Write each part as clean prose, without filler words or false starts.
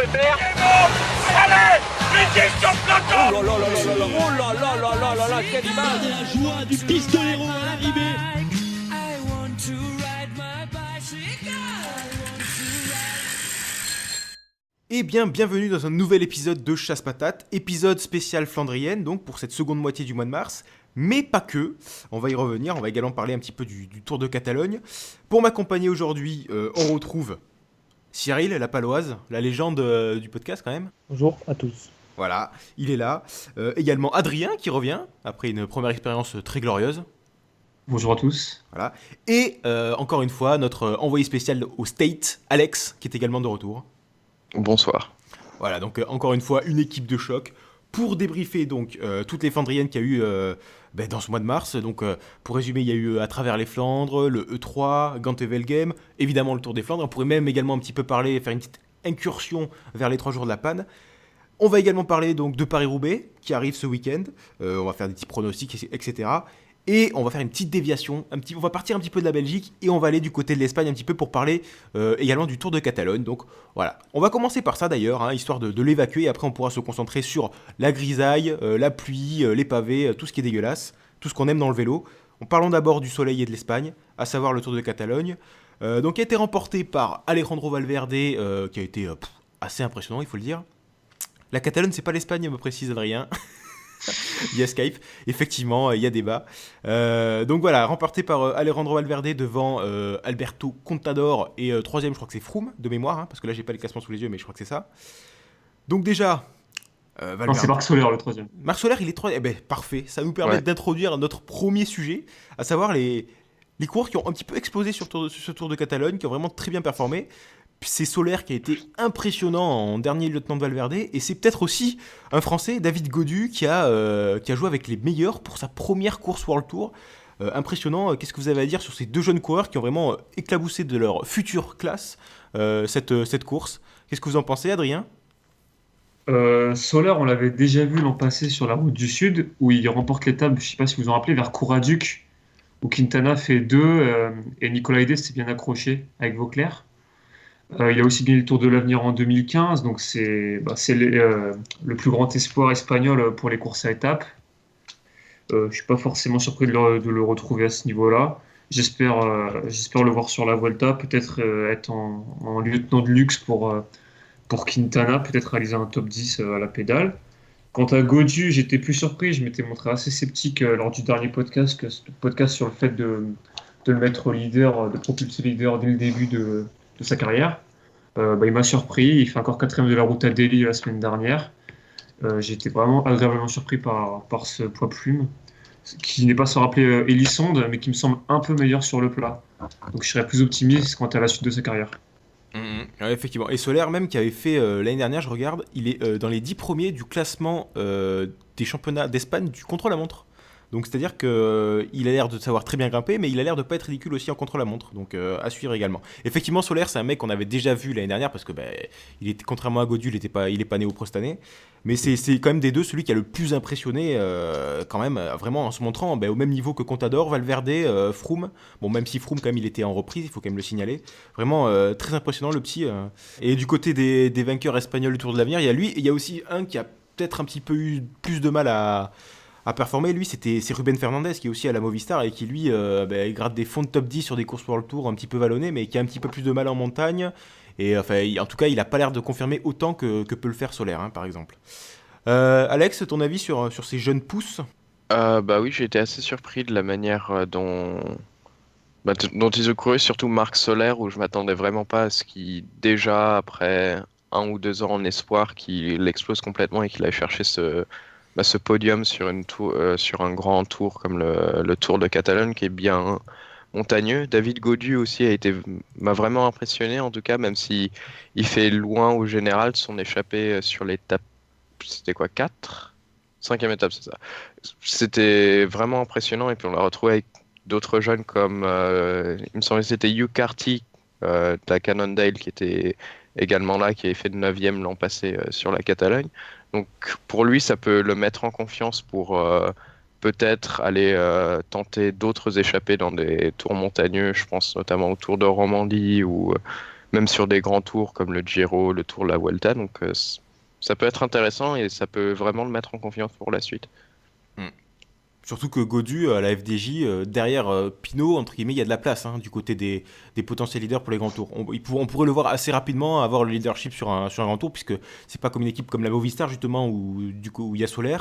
faire. Allez, l'équipe sur plateau. Oh là là là là là, oh là là là là là là, quelle image. Et la joie du pistolero à l'arrivée. Eh bien, bienvenue dans un nouvel épisode de Chasse Patate, épisode spécial flandrienne, donc pour cette seconde moitié du mois de mars, mais pas que, on va y revenir, on va également parler un petit peu du Tour de Catalogne. Pour m'accompagner aujourd'hui, on retrouve Cyril, la paloise, la légende du podcast quand même. Bonjour à tous. Voilà, il est là. Également Adrien qui revient, après une première expérience très glorieuse. Bonjour à tous. Voilà. Et encore une fois, notre envoyé spécial au State, Alex, qui est également de retour. Bonsoir. Voilà, donc encore une fois, une équipe de choc pour débriefer donc toutes les Flandriennes qu'il y a eu dans ce mois de mars. Donc pour résumer, il y a eu à travers les Flandres, le E3, Gante-Wevelgem, évidemment le Tour des Flandres. On pourrait même également un petit peu parler, faire une petite incursion vers les 3 jours de la panne. On va également parler donc de Paris-Roubaix qui arrive ce week-end. On va faire des petits pronostics, etc. Et on va faire une petite déviation, on va partir un petit peu de la Belgique et on va aller du côté de l'Espagne un petit peu pour parler également du Tour de Catalogne. Donc voilà, on va commencer par ça d'ailleurs, histoire de l'évacuer et après on pourra se concentrer sur la grisaille, la pluie, les pavés, tout ce qui est dégueulasse, tout ce qu'on aime dans le vélo. Parlons d'abord du soleil et de l'Espagne, à savoir le Tour de Catalogne, donc qui a été remporté par Alejandro Valverde, qui a été assez impressionnant, il faut le dire. La Catalogne, c'est pas l'Espagne, me précise Adrien. Via Skype, effectivement, il y a débat. Donc voilà, remporté par Alejandro Valverde devant Alberto Contador et troisième, je crois que c'est Froome de mémoire, parce que là j'ai pas les classements sous les yeux, mais je crois que c'est ça. Donc déjà, Valverde. Non, c'est Marc Soler le troisième. Marc Soler, il est troisième. Eh ben parfait, ça nous permet d'introduire notre premier sujet, à savoir les coureurs qui ont un petit peu explosé sur ce Tour de Catalogne, qui ont vraiment très bien performé. C'est Soler qui a été impressionnant en dernier lieutenant de Valverde, et c'est peut-être aussi un Français, David Gaudu, qui a joué avec les meilleurs pour sa première course World Tour. Impressionnant, qu'est-ce que vous avez à dire sur ces deux jeunes coureurs qui ont vraiment éclaboussé de leur future classe cette course? Qu'est-ce que vous en pensez, Adrien? Soler, on l'avait déjà vu l'an passé sur la route du Sud, où il remporte l'étape, je ne sais pas si vous vous en rappelez, vers Couraduc, où Quintana fait 2, et Nicolas Haydé s'est bien accroché avec Vauclair. Il a aussi gagné le Tour de l'Avenir en 2015, donc c'est le plus grand espoir espagnol pour les courses à étapes. Je ne suis pas forcément surpris de le retrouver à ce niveau-là. J'espère le voir sur la Vuelta, peut-être être en lieutenant de luxe pour Quintana, peut-être réaliser un top 10 à la pédale. Quant à Gaudu, j'étais plus surpris, je m'étais montré assez sceptique lors du dernier podcast sur le fait de le mettre leader, de propulser leader dès le début de sa carrière. Il m'a surpris, il fait encore 4ème de la route à Delhi la semaine dernière. J'ai été vraiment agréablement surpris par ce poids plume, qui n'est pas sans rappeler Elisonde, mais qui me semble un peu meilleur sur le plat. Donc je serais plus optimiste quant à la suite de sa carrière. Ouais, effectivement. Et Soler même qui avait fait l'année dernière, je regarde, il est dans les 10 premiers du classement des championnats d'Espagne du contre-la-montre. Donc c'est-à-dire qu'il a l'air de savoir très bien grimper, mais il a l'air de pas être ridicule aussi en contre-la-montre. Donc à suivre également. Effectivement, Soler, c'est un mec qu'on avait déjà vu l'année dernière, parce que il était, contrairement à Gaudu, il est pas né au pro cette année. Mais c'est quand même des deux celui qui a le plus impressionné quand même, vraiment en se montrant au même niveau que Contador, Valverde, Froome. Bon, même si Froome quand même il était en reprise, il faut quand même le signaler. Vraiment très impressionnant le petit. Et du côté des vainqueurs espagnols du Tour de l'Avenir, il y a lui, et il y a aussi un qui a peut-être un petit peu eu plus de mal à performer. Lui, c'est Ruben Fernandez qui est aussi à la Movistar et qui lui gratte des fonds de top 10 sur des courses World Tour un petit peu vallonnées, mais qui a un petit peu plus de mal en montagne. Et enfin, en tout cas, il n'a pas l'air de confirmer autant que peut le faire Soler, par exemple. Alex, ton avis sur ces jeunes pousses? Oui, j'ai été assez surpris de la manière dont ils ont couru, surtout Marc Soler, où je m'attendais vraiment pas à ce qu'il, déjà après 1 ou 2 ans en espoir, qu'il explose complètement et qu'il aille chercher ce podium sur un grand tour comme le Tour de Catalogne, qui est bien montagneux. David Gaudu aussi m'a vraiment impressionné, en tout cas, même si il fait loin au général son échappée sur l'étape, c'était quoi, 4 5e étape, c'est ça. C'était vraiment impressionnant, et puis on l'a retrouvé avec d'autres jeunes comme, il me semblait que c'était Hugh Carty de la Cannondale, qui était également là, qui avait fait 9e l'an passé sur la Catalogne. Donc pour lui, ça peut le mettre en confiance pour peut-être aller tenter d'autres échappées dans des tours montagneux. Je pense notamment au Tour de Romandie ou même sur des grands tours comme le Giro, le Tour, la Vuelta. Donc ça peut être intéressant et ça peut vraiment le mettre en confiance pour la suite. Surtout que Gaudu, à la FDJ, derrière Pinot, entre guillemets, il y a de la place du côté des potentiels leaders pour les grands tours. On pourrait le voir assez rapidement avoir le leadership sur un grand tour, puisque c'est pas comme une équipe comme la Movistar, justement, où il y a Soler.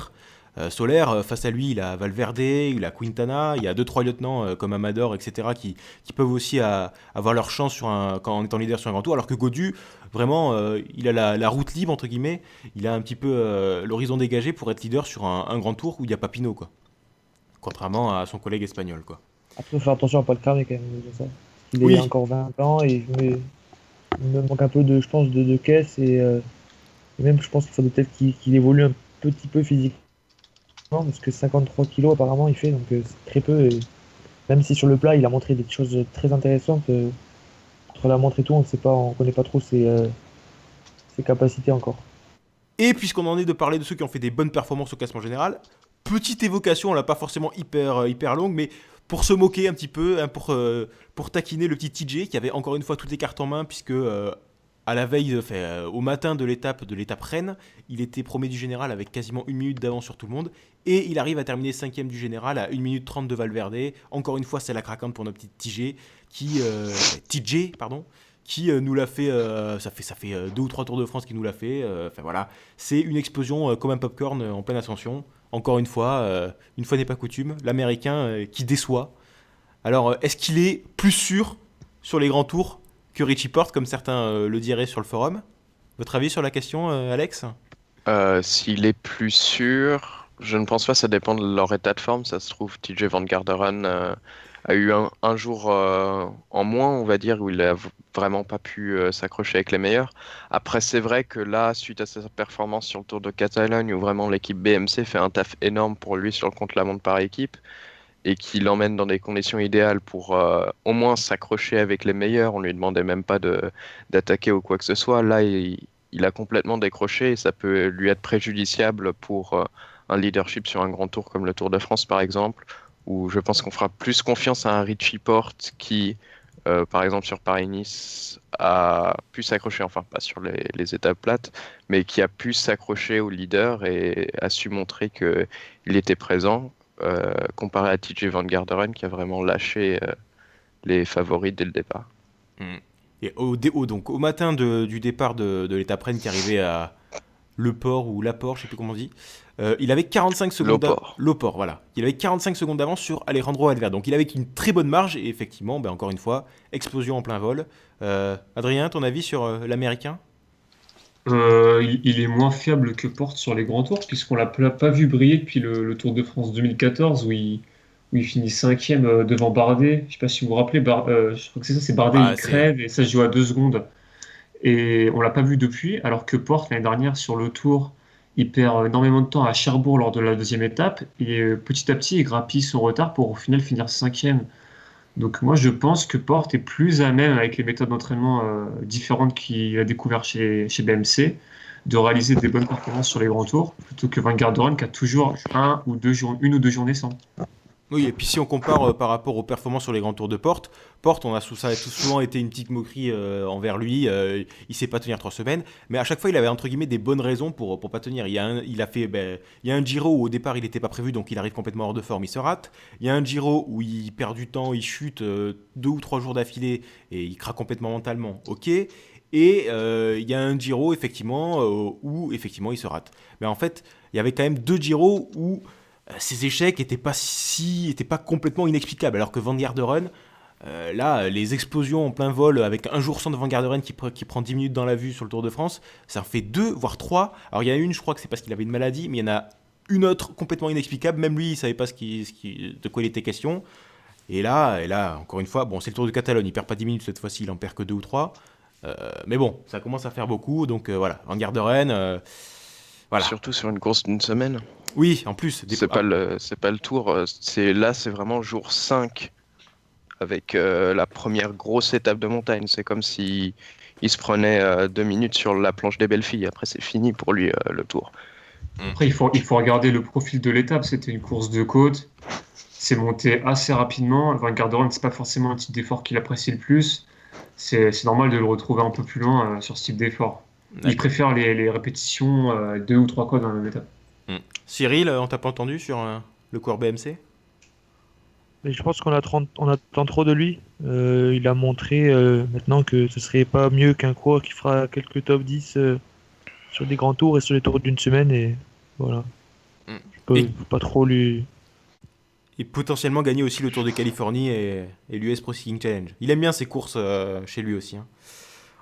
Soler, face à lui, il a Valverde, il a Quintana, il y a 2-3 lieutenants comme Amador, etc., qui peuvent aussi avoir leur chance en étant leader sur un grand tour, alors que Gaudu, vraiment, il a la route libre, entre guillemets, il a un petit peu l'horizon dégagé pour être leader sur un grand tour où il n'y a pas Pinot, quoi. Contrairement à son collègue espagnol, quoi. Après, faut faire attention à pas le cramer quand même de ça. Il Oui. a encore 20 ans et il me manque un peu de, je pense, de caisse et même je pense qu'il faudrait peut-être qu'il évolue un petit peu physiquement parce que 53 kilos apparemment il fait, donc c'est très peu. Et même si sur le plat il a montré des choses très intéressantes, entre la montre et tout, on connaît pas trop ses capacités encore. Et puisqu'on en est de parler de ceux qui ont fait des bonnes performances au classement général, petite évocation, on l'a pas forcément hyper longue, mais pour se moquer un petit peu, pour taquiner le petit TJ qui avait encore une fois toutes les cartes en main, puisque à la veille, au matin de l'étape Rennes, il était premier du général avec quasiment 1 minute d'avance sur tout le monde, et il arrive à terminer 5ème du général à 1 minute 30 de Valverde. Encore une fois, c'est la craquante pour notre petit TJ, qui nous l'a fait, ça fait 2 ou 3 Tours de France qu'il nous l'a fait. Voilà, c'est une explosion comme un popcorn en pleine ascension. Encore une fois n'est pas coutume, l'Américain qui déçoit. Alors, est-ce qu'il est plus sûr sur les grands tours que Richie Porte, comme certains le diraient sur le forum? Votre avis sur la question, Alex? S'il est plus sûr, je ne pense pas, ça dépend de leur état de forme. Ça se trouve, TJ Van Garderen a eu un jour en moins, on va dire, où il a vraiment pas pu s'accrocher avec les meilleurs. Après, c'est vrai que là, suite à sa performance sur le Tour de Catalogne, où vraiment l'équipe BMC fait un taf énorme pour lui sur le contre-la-montre par équipe, et qui l'emmène dans des conditions idéales pour au moins s'accrocher avec les meilleurs, on lui demandait même pas d'attaquer ou quoi que ce soit. Là, il a complètement décroché et ça peut lui être préjudiciable pour un leadership sur un grand tour comme le Tour de France, par exemple, où je pense qu'on fera plus confiance à un Richie Porte qui, par exemple sur Paris-Nice, a pu s'accrocher, enfin pas sur les étapes plates, mais qui a pu s'accrocher au leader et a su montrer qu'il était présent, comparé à TJ Van Garderen qui a vraiment lâché les favoris dès le départ. Et donc, au matin du départ de l'étape Rennes qui arrivait à Le Port ou Laport, je sais plus comment on dit, il avait 45 secondes Loport, voilà. Il avait 45 secondes d'avance sur Alejandro Valverde. Donc il avait une très bonne marge et effectivement, encore une fois, explosion en plein vol. Adrien, ton avis sur l'Américain? Il est moins fiable que Porte sur les grands tours, puisqu'on l'a pas vu briller depuis le Tour de France 2014, où il finit 5ème devant Bardet. Je sais pas si vous vous rappelez, je crois que c'est ça, c'est Bardet, il crève et ça se joue à 2 secondes. Et on l'a pas vu depuis, alors que Porte, l'année dernière, sur le Tour, il perd énormément de temps à Cherbourg lors de la 2e étape, et petit à petit, il grappille son retard pour au final finir 5ème. Donc moi, je pense que Porte est plus à même, avec les méthodes d'entraînement différentes qu'il a découvert chez BMC, de réaliser des bonnes performances sur les grands tours, plutôt que Van Garderen qui a toujours 1 ou 2 journées sans. Oui, et puis si on compare par rapport aux performances sur les grands tours de Porte, ça a tout souvent été une petite moquerie envers lui. Il sait pas tenir 3 semaines, mais à chaque fois il avait entre guillemets des bonnes raisons pour pas tenir. Il y a un Giro où au départ il n'était pas prévu, donc il arrive complètement hors de forme, il se rate. Il y a un Giro où il perd du temps, il chute 2 ou 3 jours d'affilée et il craque complètement mentalement. Ok. Et il y a un Giro effectivement où effectivement il se rate. Mais en fait, il y avait quand même 2 Giros où ces échecs n'étaient pas complètement inexplicables, alors que Van Garderen, là, les explosions en plein vol avec un jour sans de Van Garderen qui prend 10 minutes dans la vue sur le Tour de France, ça en fait 2, voire 3. Alors il y en a une, je crois que c'est parce qu'il avait une maladie, mais il y en a une autre complètement inexplicable, même lui il savait pas de quoi il était question. Et là, encore une fois, c'est le Tour de Catalogne, il perd pas 10 minutes cette fois-ci, il en perd que 2 ou 3. Mais bon, ça commence à faire beaucoup, donc voilà, Van Garderen... Voilà. Surtout sur une course d'une semaine. Oui, en plus. C'est pas le Tour. C'est vraiment jour 5 avec la première grosse étape de montagne. C'est comme si il se prenait 2 minutes sur la planche des belles filles. Après, c'est fini pour lui le Tour. Après, il faut regarder le profil de l'étape. C'était une course de côte. C'est monté assez rapidement. Van Garderen, c'est pas forcément un type d'effort qu'il apprécie le plus. c'est normal de le retrouver un peu plus loin sur ce type d'effort. Il D'accord. préfère les répétitions 2 ou 3 codes dans la même étape. Cyril, on t'a pas entendu sur le cours BMC? Mais je pense on attend trop de lui. Il a montré maintenant que ce serait pas mieux qu'un coureur qui fera quelques top 10 sur des grands tours et sur les tours d'une semaine. Et voilà. Mm. Je Et- peux pas trop lui. Et potentiellement gagner aussi le Tour de Californie et l'US Pro Cycling Challenge. Il aime bien ses courses chez lui aussi, hein.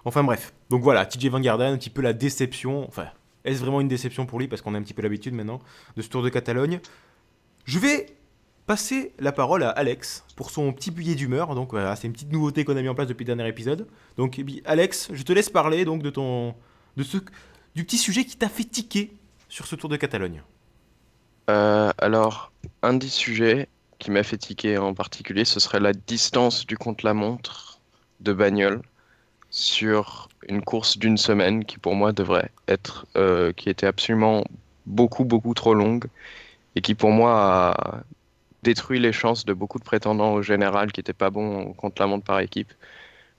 Enfin bref, donc voilà, TJ Van Garderen, un petit peu la déception. Enfin, est-ce vraiment une déception pour lui, parce qu'on a un petit peu l'habitude maintenant de ce Tour de Catalogne. Je vais passer la parole à Alex pour son petit billet d'humeur. Donc voilà, c'est une petite nouveauté qu'on a mis en place depuis le dernier épisode. Donc Alex, je te laisse parler donc du petit sujet qui t'a fait tiquer sur ce Tour de Catalogne. Alors, un des sujets qui m'a fait tiquer en particulier, ce serait la distance du contre-la-montre de Bagnoles sur une course d'une semaine qui pour moi devrait être, qui était absolument beaucoup trop longue et qui pour moi a détruit les chances de beaucoup de prétendants au général qui n'étaient pas bons au contre-la-montre par équipe.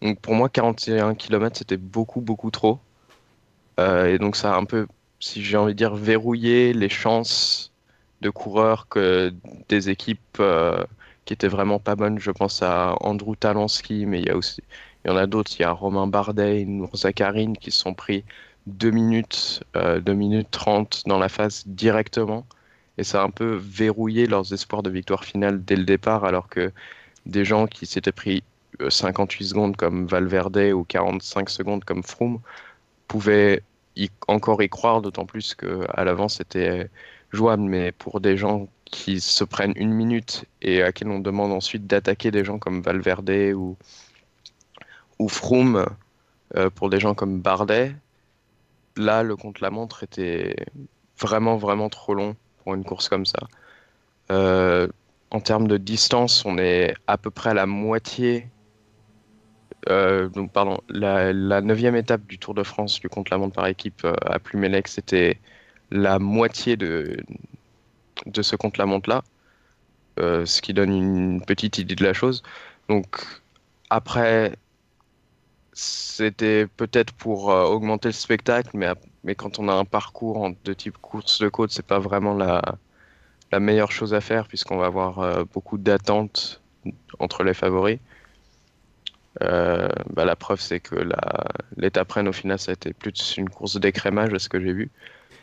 Donc pour moi 41 km c'était beaucoup trop. Et donc ça a un peu, si j'ai envie de dire, verrouillé les chances de coureurs que des équipes qui étaient vraiment pas bonnes. Je pense à Andrew Talansky, mais il y en a d'autres. Il y a Romain Bardet, Nour Zakharine qui se sont pris 2 minutes 30 dans la phase directement. Et ça a un peu verrouillé leurs espoirs de victoire finale dès le départ, alors que des gens qui s'étaient pris 58 secondes comme Valverde ou 45 secondes comme Froome pouvaient encore y croire, d'autant plus qu'à l'avant c'était jouable. Mais pour des gens qui se prennent 1 minute et à qui on demande ensuite d'attaquer des gens comme Valverde ou Froome, pour des gens comme Bardet, là le contre-la-montre était vraiment trop long pour une course comme ça. En termes de distance, on est à peu près à la moitié. La 9e étape du Tour de France du contre-la-montre par équipe à Plumelec, c'était la moitié de ce contre-la-montre-là, ce qui donne une petite idée de la chose. Donc après, c'était peut-être pour augmenter le spectacle, mais quand on a un parcours de type course de côte, c'est pas vraiment la meilleure chose à faire, puisqu'on va avoir beaucoup d'attentes entre les favoris. La preuve, c'est que l'étape Rennes, au final, ça a été plus une course d'écrémage, à ce que j'ai vu.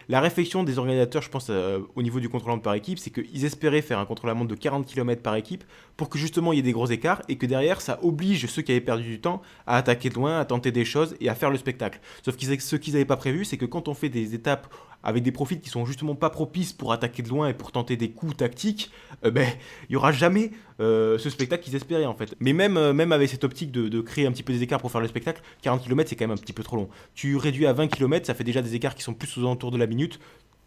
La réflexion des organisateurs, je pense, au niveau du contre-la-montre par équipe, c'est qu'ils espéraient faire un contre-la-montre de 40 km par équipe pour que justement il y ait des gros écarts et que derrière ça oblige ceux qui avaient perdu du temps à attaquer de loin, à tenter des choses et à faire le spectacle. Sauf que ce qu'ils n'avaient pas prévu, c'est que quand on fait des étapes avec des profils qui sont justement pas propices pour attaquer de loin et pour tenter des coups tactiques, il n'y aura jamais ce spectacle qu'ils espéraient en fait. Mais même avec cette optique de créer un petit peu des écarts pour faire le spectacle, 40 km c'est quand même un petit peu trop long. Tu réduis à 20 km, ça fait déjà des écarts qui sont plus aux alentours de la minute.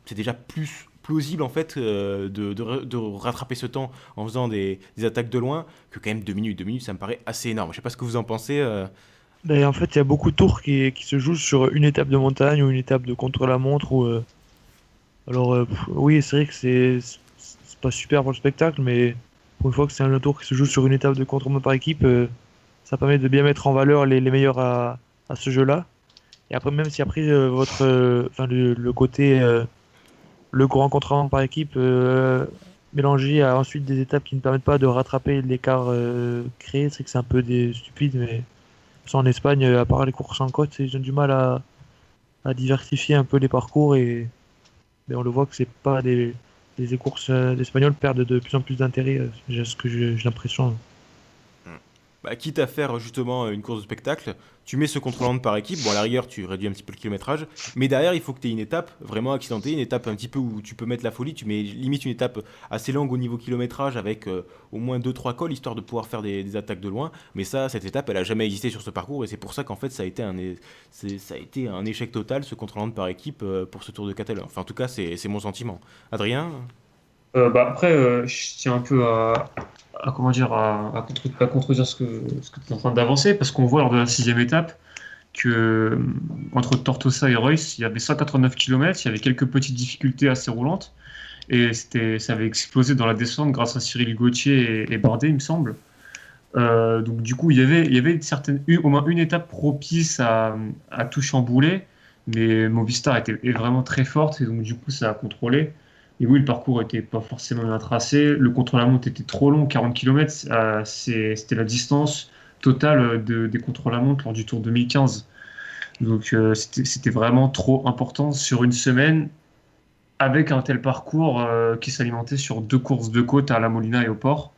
C'est déjà plus plausible en fait de rattraper ce temps en faisant des attaques de loin que quand même 2 minutes. 2 minutes ça me paraît assez énorme. Je sais pas ce que vous en pensez. Ben, en fait, il y a beaucoup de tours qui se jouent sur une étape de montagne ou une étape de contre-la-montre. Oui, c'est vrai que c'est pas super pour le spectacle, mais pour une fois que c'est un tour qui se joue sur une étape de contre-la-montre par équipe, ça permet de bien mettre en valeur les meilleurs à ce jeu-là. Et après, même si après le côté le grand contre-la-montre par équipe mélangé à ensuite des étapes qui ne permettent pas de rattraper l'écart créé, c'est que c'est un peu stupide, mais ça, en Espagne, à part les courses en côte, ils ont du mal à diversifier un peu les parcours et on le voit que c'est pas les courses espagnoles perdent de plus en plus d'intérêt, j'ai l'impression. Quitte à faire justement une course de spectacle, tu mets ce contre-la-montre par équipe, bon à la rigueur tu réduis un petit peu le kilométrage, mais derrière il faut que tu aies une étape vraiment accidentée, une étape un petit peu où tu peux mettre la folie, tu mets limite une étape assez longue au niveau kilométrage avec au moins 2-3 cols histoire de pouvoir faire des attaques de loin, mais cette étape elle a jamais existé sur ce parcours et c'est pour ça qu'en fait ça a été un échec total ce contre-la-montre par équipe pour ce Tour de Catalogne. Enfin en tout cas c'est mon sentiment. Adrien? Après, je tiens un peu à contredire ce que tu es en train d'avancer, parce qu'on voit lors de la 6e étape que entre Tortosa et Royce, il y avait 189 km, il y avait quelques petites difficultés assez roulantes, et ça avait explosé dans la descente grâce à Cyril Gauthier et Bardet, il me semble. Donc du coup, il y avait au moins une étape propice à tout chambouler, mais Movistar est vraiment très forte et donc du coup ça a contrôlé. Et oui, le parcours était pas forcément bien tracé. Le contre-la-montre était trop long, 40 km, c'était la distance totale des contre-la-montre lors du Tour 2015. Donc c'était vraiment trop important sur une semaine avec un tel parcours qui s'alimentait sur 2 courses de côte à La Molina et au Port.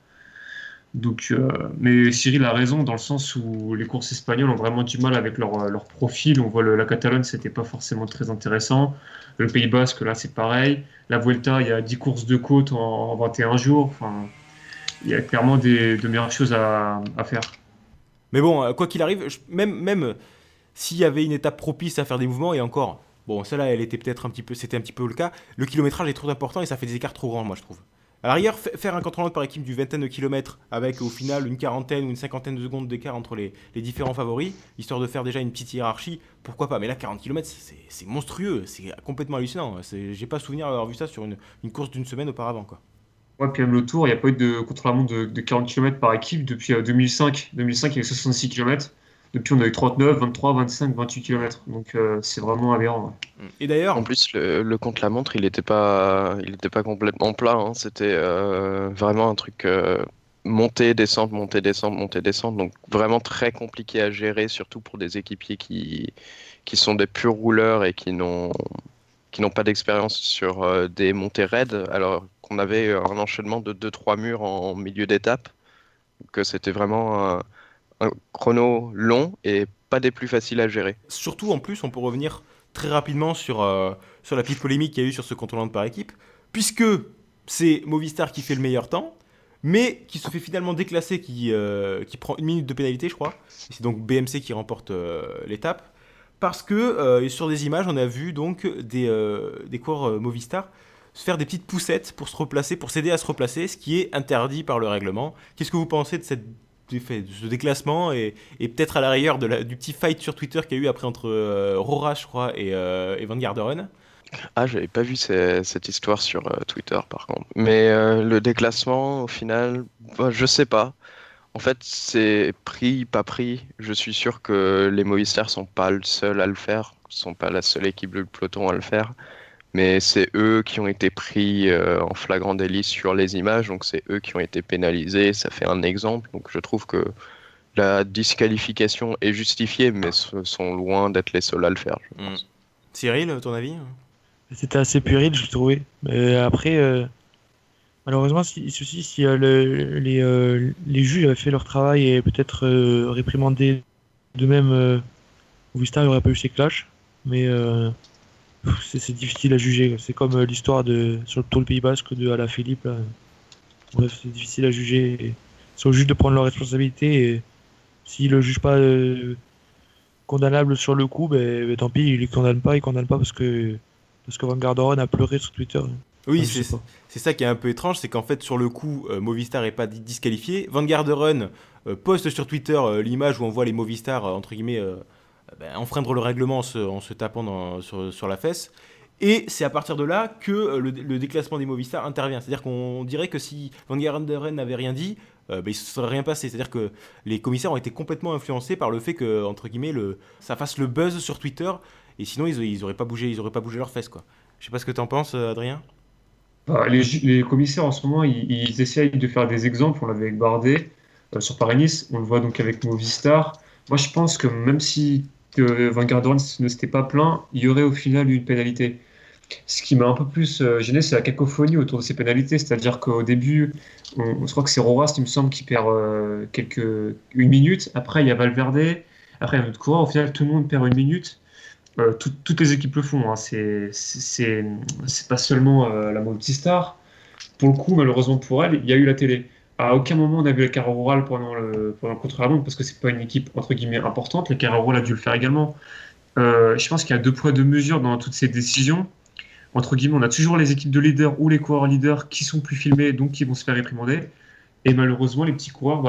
Donc, mais Cyril a raison dans le sens où les courses espagnoles ont vraiment du mal avec leur profil. On voit la Catalogne, c'était pas forcément très intéressant. Le Pays Basque, là, c'est pareil. La Vuelta, il y a 10 courses de côte en 21 jours. Enfin, il y a clairement de meilleures choses à faire. Mais bon, quoi qu'il arrive, même s'il y avait une étape propice à faire des mouvements, et encore, bon, celle-là, elle était peut-être c'était un petit peu le cas, le kilométrage est trop important et ça fait des écarts trop grands, moi, je trouve. À l'arrière, faire un contre-la-montre par équipe d'une vingtaine de kilomètres avec au final une quarantaine ou une cinquantaine de secondes d'écart entre les différents favoris, histoire de faire déjà une petite hiérarchie, pourquoi pas. Mais là, 40 km, c'est monstrueux, c'est complètement hallucinant. J'ai pas souvenir d'avoir vu ça sur une course d'une semaine auparavant, quoi. Ouais, puis même le Tour, il n'y a pas eu de contre-la-montre de 40 km par équipe depuis 2005. 2005, il y avait 66 km. Depuis, on a eu 39, 23, 25, 28 km. Donc, c'est vraiment aberrant. Ouais. Et d'ailleurs, En plus, le contre-la-montre, il était pas complètement plat, hein. C'était vraiment un truc monter, descendre, monter, descendre, monter, descendre. Donc vraiment très compliqué à gérer, surtout pour des équipiers qui sont des purs rouleurs et qui n'ont pas d'expérience sur des montées raides, alors qu'on avait un enchaînement de 2-3 murs en milieu d'étape. Donc c'était vraiment un chrono long et pas des plus faciles à gérer. surtout en plus, on peut revenir très rapidement sur la petite polémique qu'il y a eu sur ce contre-la-montre par équipe, puisque c'est Movistar qui fait le meilleur temps, mais qui se fait finalement déclasser, qui prend 1 minute de pénalité, je crois. Et c'est donc BMC qui remporte l'étape. Parce que sur des images, on a vu donc des coureurs Movistar se faire des petites poussettes pour se replacer, pour s'aider à se replacer, ce qui est interdit par le règlement. Qu'est-ce que vous pensez de de ce déclassement et peut-être à la rigueur du petit fight sur Twitter qu'il y a eu après entre Roras, je crois, et Van Garderen? Ah, j'avais pas vu cette histoire sur Twitter par contre. Mais le déclassement, au final, bah, je sais pas. En fait, c'est pris, pas pris. Je suis sûr que les Movistar sont pas le seul à le faire, sont pas la seule équipe de peloton à le faire. Mais c'est eux qui ont été pris en flagrant délit sur les images, donc c'est eux qui ont été pénalisés. Ça fait un exemple. Donc je trouve que la disqualification est justifiée, mais ce sont loin d'être les seuls à le faire, je pense. Cyril, ton avis? C'était assez puéril, je trouvais. Mais après, malheureusement, si les juges avaient fait leur travail et peut-être réprimandé de même Movistar, il n'y aurait pas eu ces clashs. Mais c'est difficile à juger. C'est comme l'histoire sur le Tour du Pays Basque de Alaphilippe, là. Bref, c'est difficile à juger. Et c'est aux juges de prendre leurs responsabilités. Et s'ils ne le jugent pas condamnable sur le coup, ben, tant pis, ils ne condamnent pas. Ils condamnent pas parce que Van Garderen a pleuré sur Twitter. Oui, Enfin, je sais pas. c'est ça qui est un peu étrange, c'est qu'en fait, sur le coup, Movistar n'est pas disqualifié. Van Garderen poste sur Twitter l'image où on voit les Movistar, entre guillemets, enfreindre le règlement en se tapant sur la fesse. Et c'est à partir de là que le déclassement des Movistar intervient. C'est-à-dire qu'on dirait que si Van Garderen n'avait rien dit, il ne se serait rien passé. C'est-à-dire que les commissaires ont été complètement influencés par le fait que, entre guillemets, ça fasse le buzz sur Twitter. Et sinon, ils n'auraient pas bougé leurs fesses, quoi. Je sais pas ce que t'en penses, Adrien. Bah, les commissaires en ce moment, ils essayent de faire des exemples. On l'avait avec Bardet sur Paris-Nice, on le voit donc avec Movistar. Moi, je pense que même si Van Garderen ne s'était pas plaint, il y aurait au final eu une pénalité. Ce qui m'a un peu plus gêné, c'est la cacophonie autour de ces pénalités. C'est-à-dire qu'au début, on se croit que c'est Roras, il me semble, qui perd une minute. Après, il y a Valverde. Après, il y a un autre coureur. Au final, tout le monde perd une minute. Toutes les équipes le font, hein. C'est pas seulement la Movistar. Pour le coup, malheureusement pour elle, il y a eu la télé. À aucun moment on a vu la Carrera Rural pendant le contre-la-montre parce que c'est pas une équipe entre guillemets importante. La Carrera Rural a dû le faire également. Je pense qu'il y a 2 poids 2 mesures dans toutes ces décisions. Entre guillemets, on a toujours les équipes de leaders ou les coureurs leaders qui sont plus filmés, donc qui vont se faire réprimander. Et malheureusement, les petits coureurs,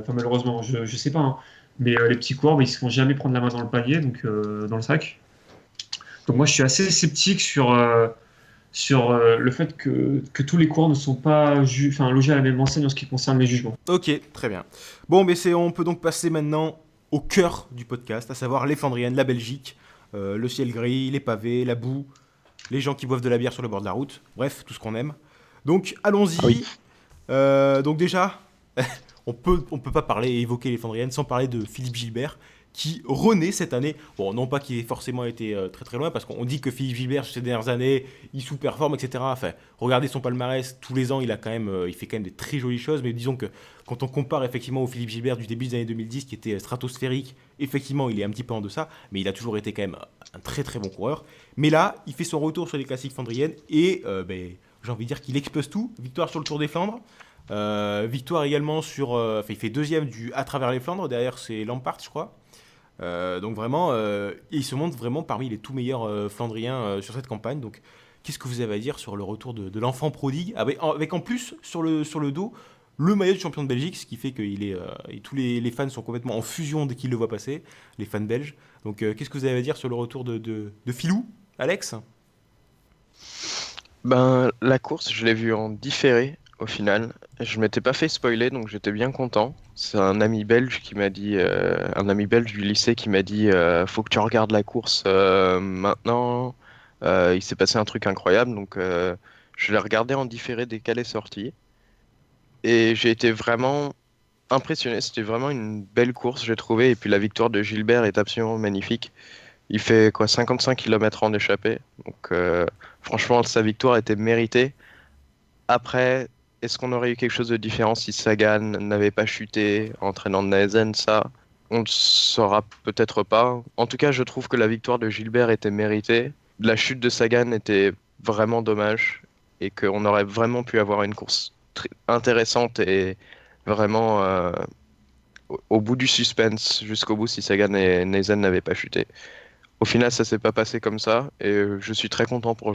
enfin malheureusement, je sais pas, hein, mais les petits coureurs, ils se font jamais prendre la main dans le panier, donc dans le sac. Donc moi, je suis assez sceptique sur sur le fait que tous les coureurs ne sont pas logés à la même enseigne en ce qui concerne les jugements. Ok, très bien. Bon, mais on peut donc passer maintenant au cœur du podcast, à savoir les Flandriennes, la Belgique, le ciel gris, les pavés, la boue, les gens qui boivent de la bière sur le bord de la route, bref, tout ce qu'on aime. Donc, allons-y. Oui. Donc déjà, on peut pas parler et évoquer les Flandriennes sans parler de Philippe Gilbert, qui renaît cette année. Bon, non pas qu'il ait forcément été très très loin, parce qu'on dit que Philippe Gilbert, ces dernières années, il sous-performe, etc. Enfin, regardez son palmarès, tous les ans, il fait quand même des très jolies choses, mais disons que quand on compare effectivement au Philippe Gilbert du début des années 2010, qui était stratosphérique, effectivement, il est un petit peu en deçà, mais il a toujours été quand même un très très bon coureur. Mais là, il fait son retour sur les classiques flandriennes, et j'ai envie de dire qu'il explose tout. Victoire sur le Tour des Flandres, victoire également sur... il fait deuxième à travers les Flandres, derrière c'est Lampart, je crois. Donc vraiment, il se montre vraiment parmi les tout meilleurs Flandriens sur cette campagne. Donc, qu'est-ce que vous avez à dire sur le retour de l'enfant prodigue, avec en plus sur le dos le maillot de champion de Belgique, ce qui fait que tous les fans sont complètement en fusion dès qu'ils le voient passer, les fans belges. Donc, qu'est-ce que vous avez à dire sur le retour de Philou, Alex ? Ben, la course, je l'ai vue en différé au final. Je m'étais pas fait spoiler, donc j'étais bien content. C'est un ami belge qui m'a dit, un ami belge du lycée qui m'a dit, faut que tu regardes la course maintenant. Il s'est passé un truc incroyable, donc je l'ai regardé en différé dès qu'elle est sortie. Et j'ai été vraiment impressionné. C'était vraiment une belle course, j'ai trouvé. Et puis la victoire de Gilbert est absolument magnifique. Il fait 55 km en échappée. Donc franchement, sa victoire était méritée. Après, est-ce qu'on aurait eu quelque chose de différent si Sagan n'avait pas chuté en traînant de Naesen? Ça, on ne saura peut-être pas. En tout cas, je trouve que la victoire de Gilbert était méritée. La chute de Sagan était vraiment dommage et qu'on aurait vraiment pu avoir une course intéressante et vraiment au bout du suspense jusqu'au bout si Sagan et Naesen n'avaient pas chuté. Au final, ça s'est pas passé comme ça et je suis très content pour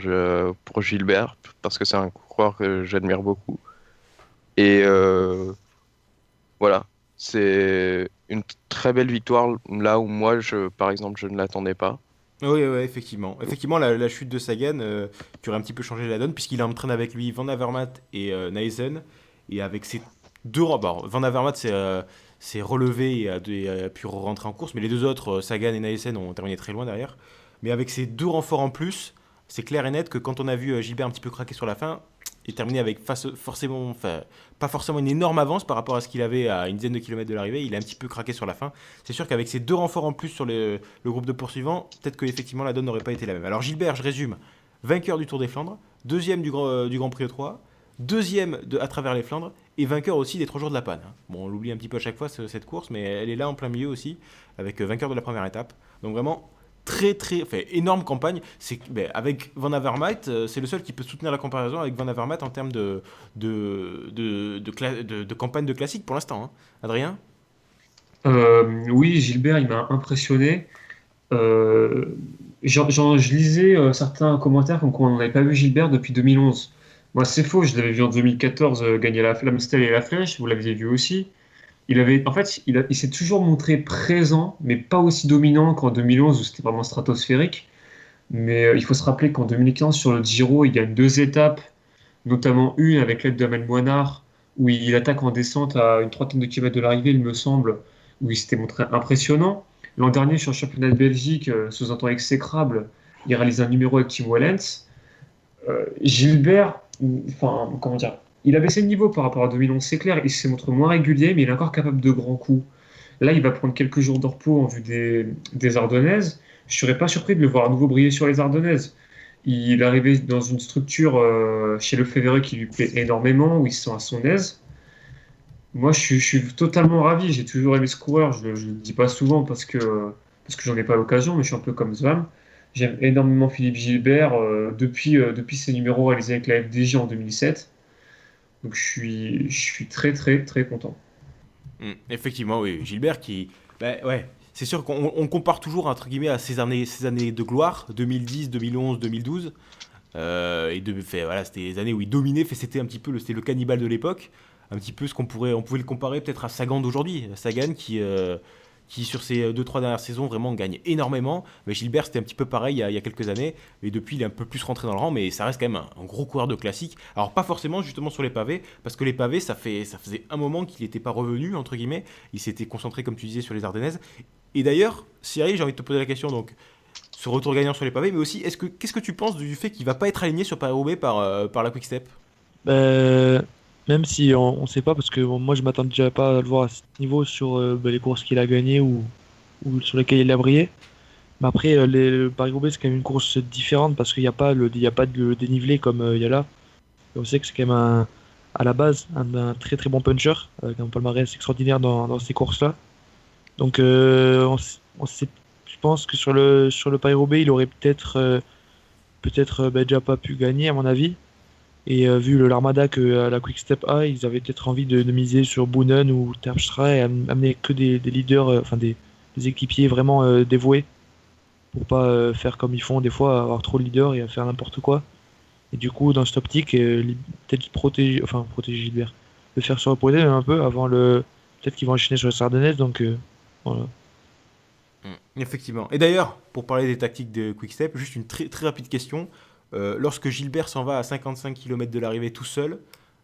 Gilbert parce que c'est un coureur que j'admire beaucoup. Et voilà, c'est une très belle victoire là où moi, par exemple, je ne l'attendais pas. Oui, effectivement. Effectivement, la chute de Sagan qui aurait un petit peu changé la donne, puisqu'il entraîne avec lui Van Avermaet et Naesen. Et avec ces deux... Bon, Van Avermaet s'est relevé et a pu rentrer en course, mais les deux autres, Sagan et Naesen, ont terminé très loin derrière. Mais avec ces deux renforts en plus, c'est clair et net que quand on a vu Gilbert un petit peu craquer sur la fin, et terminé avec pas forcément une énorme avance par rapport à ce qu'il avait à une dizaine de kilomètres de l'arrivée, il a un petit peu craqué sur la fin. C'est sûr qu'avec ces deux renforts en plus sur le groupe de poursuivants, peut-être que effectivement la donne n'aurait pas été la même. Alors Gilbert, je résume, vainqueur du Tour des Flandres, deuxième du Grand Prix E3, deuxième à travers les Flandres, et vainqueur aussi des 3 jours de la Panne. Bon, on l'oublie un petit peu à chaque fois cette course, mais elle est là en plein milieu aussi, avec vainqueur de la première étape. Donc vraiment... énorme campagne. Avec Van Avermaet, c'est le seul qui peut soutenir la comparaison avec Van Avermaet en termes de campagne de classique pour l'instant. Hein. Adrien ? Oui, Gilbert, il m'a impressionné. Je lisais certains commentaires comme quoi on n'avait pas vu Gilbert depuis 2011. Moi, c'est faux, je l'avais vu en 2014 gagner la Flamme-Stèle et la Flèche, vous l'aviez vu aussi. Il s'est toujours montré présent, mais pas aussi dominant qu'en 2011 où c'était vraiment stratosphérique. Mais il faut se rappeler qu'en 2015, sur le Giro, il gagne 2 étapes, notamment une avec l'aide d'Amel Moinard, où il attaque en descente à une 30aine de kilomètres de l'arrivée, il me semble, où il s'était montré impressionnant. L'an dernier, sur le championnat de Belgique, sous un temps exécrable, il réalise un numéro avec Tim Wellens. Gilbert, comment dire, il a baissé de niveau par rapport à 2011, c'est clair. Il se montre moins régulier, mais il est encore capable de grands coups. Là, il va prendre quelques jours de repos en vue des Ardennaises. Je ne serais pas surpris de le voir à nouveau briller sur les Ardennaises. Il est arrivé dans une structure chez Lefebvre qui lui plaît énormément, où il se sent à son aise. Moi, je suis totalement ravi. J'ai toujours aimé ce coureur. Je ne le dis pas souvent parce que j'en ai pas l'occasion, mais je suis un peu comme Svan. J'aime énormément Philippe Gilbert depuis ses numéros réalisés avec la FDJ en 2007. Donc je suis très très très content. Effectivement, oui. Gilbert qui... ouais. C'est sûr qu'on compare toujours entre guillemets à ces années de gloire, 2010, 2011, 2012. Voilà, c'était les années où il dominait, c'était un petit peu c'était le cannibale de l'époque. Un petit peu on pouvait le comparer peut-être à Sagan d'aujourd'hui. Sagan qui qui sur ces 2-3 dernières saisons vraiment gagne énormément. Mais Gilbert, c'était un petit peu pareil il y a quelques années. Et depuis, il est un peu plus rentré dans le rang, mais ça reste quand même un gros coureur de classique. Alors, pas forcément justement sur les pavés, parce que les pavés, ça faisait un moment qu'il n'était pas revenu, entre guillemets. Il s'était concentré, comme tu disais, sur les Ardennaises. Et d'ailleurs, Cyril, j'ai envie de te poser la question, donc, ce retour gagnant sur les pavés, mais aussi, qu'est-ce que tu penses du fait qu'il va pas être aligné sur Paris-Roubaix par la Quick Step? Bah, même si on sait pas, parce que bon, moi je m'attends déjà pas à le voir à ce niveau sur les courses qu'il a gagnées ou sur lesquelles il a brillé. Mais après, le Paris-Roubaix, c'est quand même une course différente parce qu'il n'y a pas il y a pas de dénivelé comme il y a là. Et on sait que c'est quand même à la base un très très bon puncher, avec un palmarès extraordinaire dans ces courses-là. Donc on sait, je pense que sur le Paris-Roubaix, il aurait peut-être déjà pas pu gagner à mon avis. Et vu l'armada que la Quick Step a, ils avaient peut-être envie de miser sur Boonen ou Terpstra et amener que des leaders, enfin des équipiers vraiment dévoués pour pas faire comme ils font des fois, avoir trop de leaders et faire n'importe quoi. Et du coup, dans cette optique, peut-être protéger Gilbert, le faire se reposer même un peu avant peut-être qu'ils vont enchaîner sur les Ardennaise, donc voilà. Effectivement. Et d'ailleurs, pour parler des tactiques de Quick Step, juste une très, très rapide question. Lorsque Gilbert s'en va à 55 km de l'arrivée tout seul,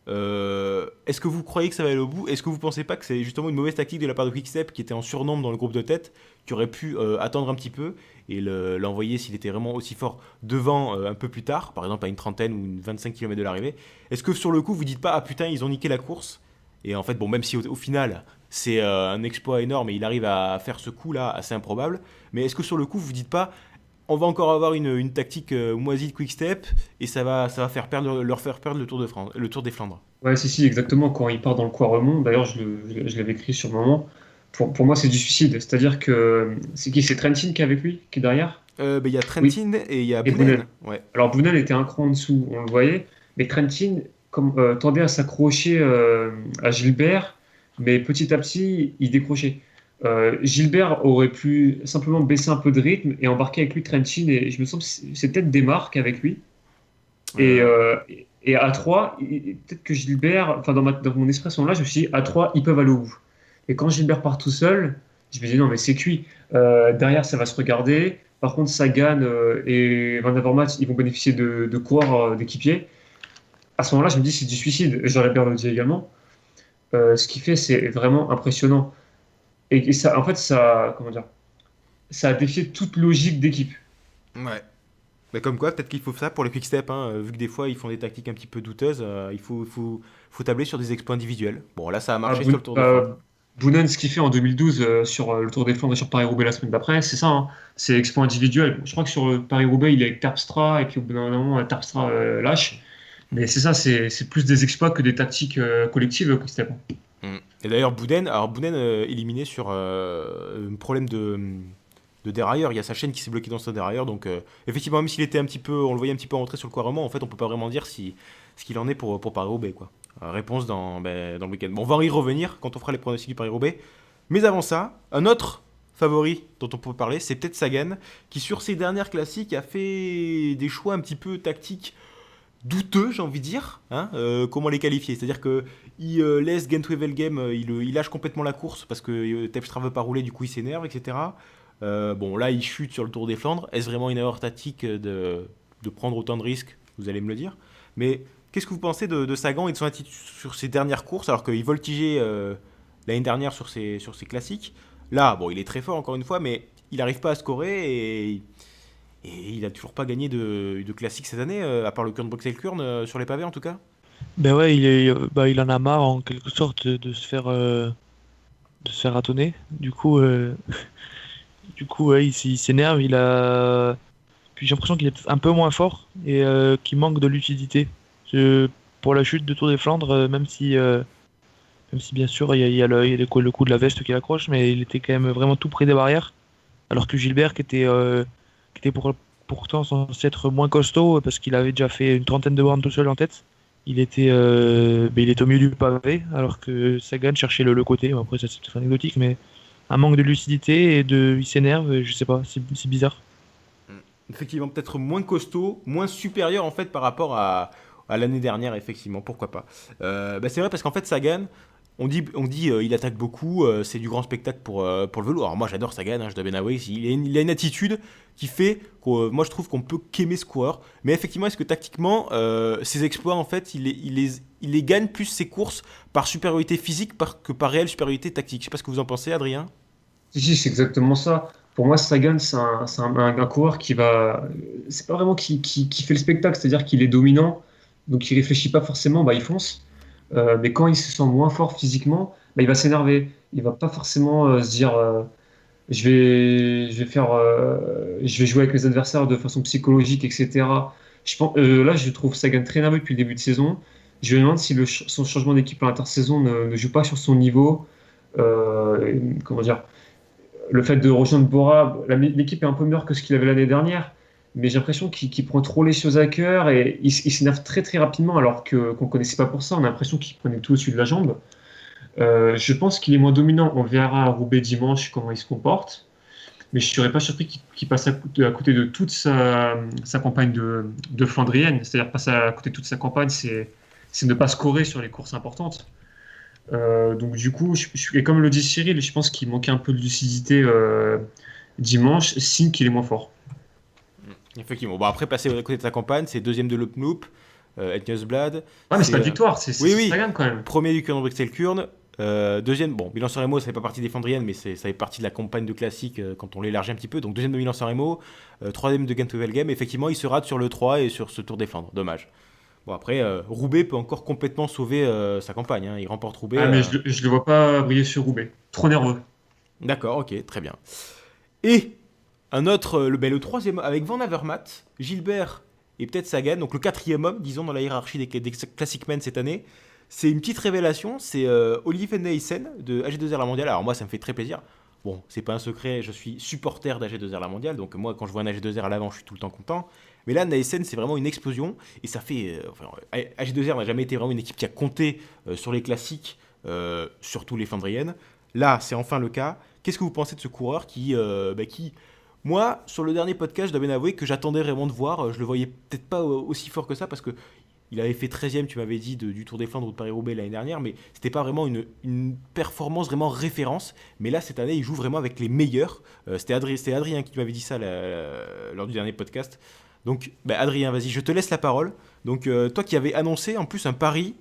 est-ce que vous croyez que ça va aller au bout? Est-ce que vous pensez pas que c'est justement une mauvaise tactique de la part de Quick-Step qui était en surnombre dans le groupe de tête, qui aurait pu attendre un petit peu et l'envoyer s'il était vraiment aussi fort devant un peu plus tard, par exemple à une trentaine ou une 25 km de l'arrivée? Est-ce que sur le coup vous dites pas ah putain ils ont niqué la course? Et en fait bon, même si au final c'est un exploit énorme et il arrive à faire ce coup là assez improbable, mais est-ce que sur le coup vous dites pas on va encore avoir une tactique moisie de Quick Step et ça va leur faire perdre le Tour de France, le Tour des Flandres? Ouais, si, exactement. Quand il part dans le Quaremont, d'ailleurs, je l'avais écrit sur le moment. Pour moi, c'est du suicide. C'est-à-dire que c'est qui? C'est Trentin qui est avec lui, qui est derrière? Il y a Oui. Trentin et il y a Et Boonen. Boonen. Ouais. Alors, Boonen était un cran en dessous, on le voyait. Mais Trentin tendait à s'accrocher à Gilbert, mais petit à petit, il décrochait. Gilbert aurait pu simplement baisser un peu de rythme et embarquer avec lui Trentin. Et je me sens que c'est peut-être des marques avec lui. Et à 3, peut-être que Gilbert, enfin dans mon expression là, je me suis dit à 3, ils peuvent aller au bout. Et quand Gilbert part tout seul, je me dis non, mais c'est cuit. Derrière, ça va se regarder. Par contre, Sagan et Van Avermaet, ils vont bénéficier de coureurs d'équipiers. À ce moment-là, je me dis c'est du suicide. J'aurais bien le dit également. Ce qu'il fait, c'est vraiment impressionnant. Et ça, en fait, comment dire, ça a défié toute logique d'équipe. Ouais. Mais comme quoi, peut-être qu'il faut ça pour le quick-step, hein, vu que des fois ils font des tactiques un petit peu douteuses, il faut tabler sur des exploits individuels. Bon, là ça a marché sur le Tour de France. Boonen, ce qu'il fait en 2012 sur le Tour des Flandres et sur Paris-Roubaix la semaine d'après, c'est ça, hein, c'est exploit individuel. Je crois que sur Paris-Roubaix, il est avec Terpstra, et puis au bout d'un moment, Terpstra lâche. Mais c'est ça, c'est plus des exploits que des tactiques collectives au quick-step. Et d'ailleurs, Boonen éliminé sur un problème de dérailleur. Il y a sa chaîne qui s'est bloquée dans son dérailleur. Donc, effectivement, même s'il était un petit peu, on le voyait un petit peu rentrer sur le Quaremont, en fait, on peut pas vraiment dire ce qu'il en est pour Paris-Roubaix, quoi. Réponse dans le week-end. Bon, on va y revenir quand on fera les pronostics du Paris-Roubaix. Mais avant ça, un autre favori dont on peut parler, c'est peut-être Sagan, qui sur ses dernières classiques a fait des choix un petit peu tactiques douteux, j'ai envie de dire. Hein, comment les qualifier? C'est-à-dire qu'il laisse Gent-Wevelgem, il lâche complètement la course parce que Terpstra veut pas rouler, du coup il s'énerve, etc. Bon, là, il chute sur le Tour des Flandres. Est-ce vraiment une erreur tactique de prendre autant de risques? Vous allez me le dire. Mais qu'est-ce que vous pensez de Sagan et de son attitude sur ses dernières courses, alors qu'il voltigeait l'année dernière sur ses classiques? Là, bon, il est très fort, encore une fois, mais il n'arrive pas à scorer et il n'a toujours pas gagné de classique cette année, à part le Kuurne-Bruxelles-Kuurne, sur les pavés, en tout cas. Ben ouais, il en a marre en quelque sorte de se faire ratonner. Du coup, ouais, il s'énerve. Puis j'ai l'impression qu'il est un peu moins fort et qu'il manque de lucidité. Pour la chute de Tour des Flandres, même si bien sûr il y a le coup de la veste qui accroche, mais il était quand même vraiment tout près des barrières. Alors que Gilbert, qui était pourtant censé être moins costaud parce qu'il avait déjà fait une trentaine de bornes tout seul en tête, il était au milieu du pavé, alors que Sagan cherchait le côté. Bon, après, ça c'est peut-être anecdotique, mais un manque de lucidité il s'énerve, je sais pas, c'est bizarre. Effectivement, peut-être moins costaud, moins supérieur en fait par rapport à l'année dernière, effectivement, pourquoi pas. C'est vrai parce qu'en fait Sagan, on dit il attaque beaucoup, c'est du grand spectacle pour le vélo. Alors moi j'adore Sagan, je dois bien avouer, il a une attitude qui fait que moi je trouve qu'on peut qu'aimer ce coureur. Mais effectivement, est-ce que tactiquement, ses exploits en fait, il les gagne plus ses courses par supériorité physique que par réelle supériorité tactique? Je sais pas ce que vous en pensez, Adrien. Si, c'est exactement ça. Pour moi, Sagan, c'est un coureur qui va. C'est pas vraiment qui fait le spectacle, c'est-à-dire qu'il est dominant, donc il réfléchit pas forcément, bah, il fonce. Mais quand il se sent moins fort physiquement, bah, il va s'énerver. Il va pas forcément se dire je vais jouer avec mes adversaires de façon psychologique, etc. Là, je trouve Sagan très nerveux depuis le début de saison. Je me demande si son changement d'équipe à l'intersaison ne joue pas sur son niveau. Comment dire? Le fait de rejoindre Bora, l'équipe est un peu meilleure que ce qu'il avait l'année dernière, mais j'ai l'impression qu'il prend trop les choses à cœur et il s'énerve très très rapidement alors qu'on ne connaissait pas pour ça. On a l'impression qu'il prenait tout au-dessus de la jambe. Je pense qu'il est moins dominant. On verra à Roubaix dimanche comment il se comporte, mais je ne serais pas surpris qu'il passe à côté de toute sa campagne de Flandrienne. C'est-à-dire passer à côté de toute sa campagne, c'est ne pas scorer sur les courses importantes. Donc du coup, et comme le dit Cyril, je pense qu'il manquait un peu de lucidité dimanche, signe qu'il est moins fort. Effectivement. Bon, après, passer à côté de sa campagne, c'est deuxième de l'Opnoop, Etniusblad. Ah, mais c'est pas une victoire, c'est oui. Sagan quand même. Premier du Kuurne-Bruxelles-Kuurne. Deuxième, bon, Milan-San Remo, ça fait pas partie des Flandriennes, mais ça fait partie de la campagne de classique quand on l'élargit un petit peu. Donc deuxième de Milan-San Remo, troisième de Gent-Wevelgem. Effectivement, il se rate sur le 3 et sur ce Tour des Flandres. Dommage. Bon, après, Roubaix peut encore complètement sauver sa campagne. Hein. Il remporte Roubaix. Ah, mais je le vois pas briller sur Roubaix. Trop nerveux. D'accord, ok, très bien. Et un autre, le troisième, avec Van Avermaet, Gilbert et peut-être Sagan, donc le quatrième homme, disons, dans la hiérarchie des Classic Men cette année. C'est une petite révélation, c'est Olivier Van Nuyssen de AG2R La Mondiale. Alors moi, ça me fait très plaisir. Bon, c'est pas un secret, je suis supporter d'AG2R La Mondiale, donc moi, quand je vois un AG2R à l'avant, je suis tout le temps content. Mais là, Nuyssen, c'est vraiment une explosion, et ça fait... AG2R n'a jamais été vraiment une équipe qui a compté sur les classiques, surtout les Flandriennes. Là, c'est enfin le cas. Qu'est-ce que vous pensez de ce coureur qui... Moi, sur le dernier podcast, je dois bien avouer que j'attendais vraiment de voir. Je le voyais peut-être pas aussi fort que ça, parce que il avait fait 13e, tu m'avais dit, du Tour des Flandres ou de Paris-Roubaix l'année dernière, mais c'était pas vraiment une performance vraiment référence. Mais là, cette année, il joue vraiment avec les meilleurs. C'était Adrien qui m'avait dit ça lors du dernier podcast. Donc, Adrien, vas-y, je te laisse la parole. Donc, toi qui avais annoncé en plus un pari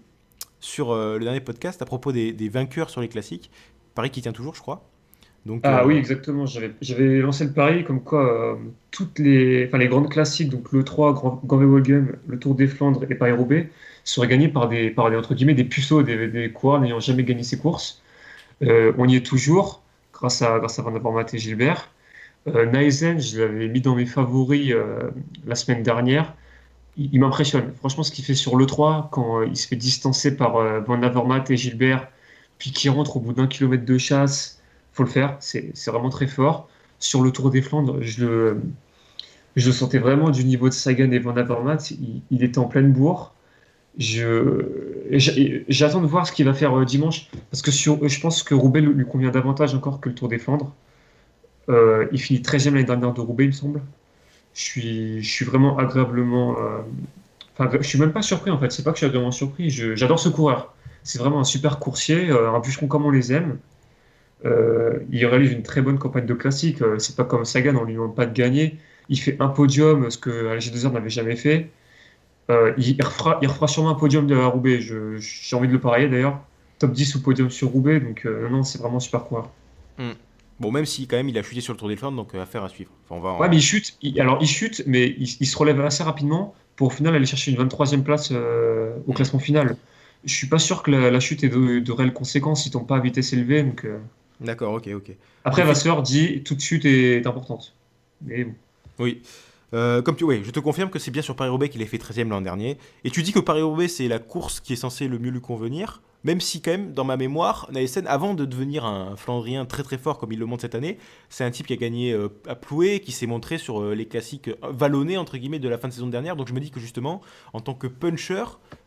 sur le dernier podcast à propos des vainqueurs sur les classiques, pari qui tient toujours, je crois. Donc, oui, exactement. J'avais lancé le pari comme quoi toutes les grandes classiques, donc le 3, Gent-Wevelgem, le Tour des Flandres et Paris-Roubaix, seraient gagnés par des entre guillemets, des puceaux, des coureurs n'ayant jamais gagné ces courses. On y est toujours, grâce à Van Avermaet et Gilbert. Nuyssen, je l'avais mis dans mes favoris la semaine dernière. Il m'impressionne. Franchement, ce qu'il fait sur le 3, quand il se fait distancer par Van Avermaet et Gilbert, puis qu'il rentre au bout d'1 kilomètre de chasse, faut le faire, c'est vraiment très fort. Sur le Tour des Flandres, je le sentais vraiment du niveau de Sagan et Van Avermaet. Il était en pleine bourre. J'attends de voir ce qu'il va faire dimanche, parce que je pense que Roubaix lui convient davantage encore que le Tour des Flandres. Il finit 13e l'année dernière de Roubaix, il me semble. Je suis vraiment agréablement... je suis même pas surpris en fait, c'est pas que je suis agréablement surpris. J'adore ce coureur. C'est vraiment un super coursier, un bûcheron comme on les aime. Il réalise une très bonne campagne de classique. C'est pas comme Sagan, on lui demande pas de gagner. Il fait un podium, ce que AG2R n'avait jamais fait. Il refera sûrement un podium de la Roubaix. J'ai envie de le parier d'ailleurs. Top 10 ou podium sur Roubaix, donc non, c'est vraiment super coureur. Bon, même si quand même il a chuté sur le Tour des Flandres, donc affaire à suivre. Enfin, Ouais, mais il chute, mais il se relève assez rapidement pour au final aller chercher une 23e place au classement final. Je suis pas sûr que la chute ait de réelles conséquences, ils tombent pas à vitesse élevée, donc... D'accord, ok. Après, Vasseur dit toute chute est importante. Mais bon. Oui. Je te confirme que c'est bien sur Paris-Roubaix qu'il a fait 13e l'an dernier. Et tu dis que Paris-Roubaix, c'est la course qui est censée le mieux lui convenir, même si quand même, dans ma mémoire, Nuyssen, avant de devenir un Flandrien très très fort comme il le montre cette année, c'est un type qui a gagné à Plouay, qui s'est montré sur les classiques vallonnés, entre guillemets, de la fin de saison dernière. Donc je me dis que justement, en tant que puncher,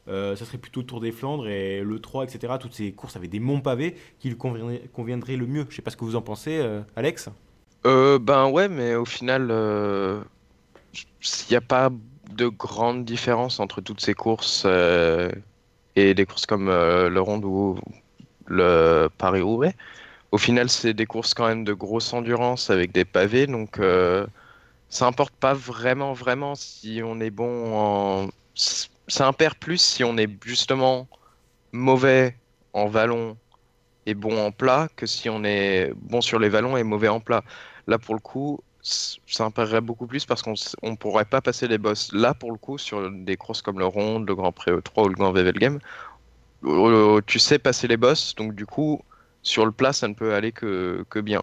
ça serait plutôt le Tour des Flandres et le 3, etc. Toutes ces courses avec des monts pavés qui lui conviendraient le mieux. Je sais pas ce que vous en pensez, Alex. Ouais, mais au final, il n'y a pas de grande différence entre toutes ces courses et des courses comme le Ronde où le Paris-Roubaix. Au final, c'est des courses quand même de grosse endurance avec des pavés, donc ça importe pas vraiment si on est bon en... Ça impère plus si on est justement mauvais en vallon et bon en plat que si on est bon sur les vallons et mauvais en plat. Là, pour le coup, ça impairerait beaucoup plus parce qu'on pourrait pas passer les bosses. Là, pour le coup, sur des courses comme le Ronde, le Grand Prix E3 ou le Grand Wevelgem, tu sais passer les bosses, donc du coup, sur le plat, ça ne peut aller que bien.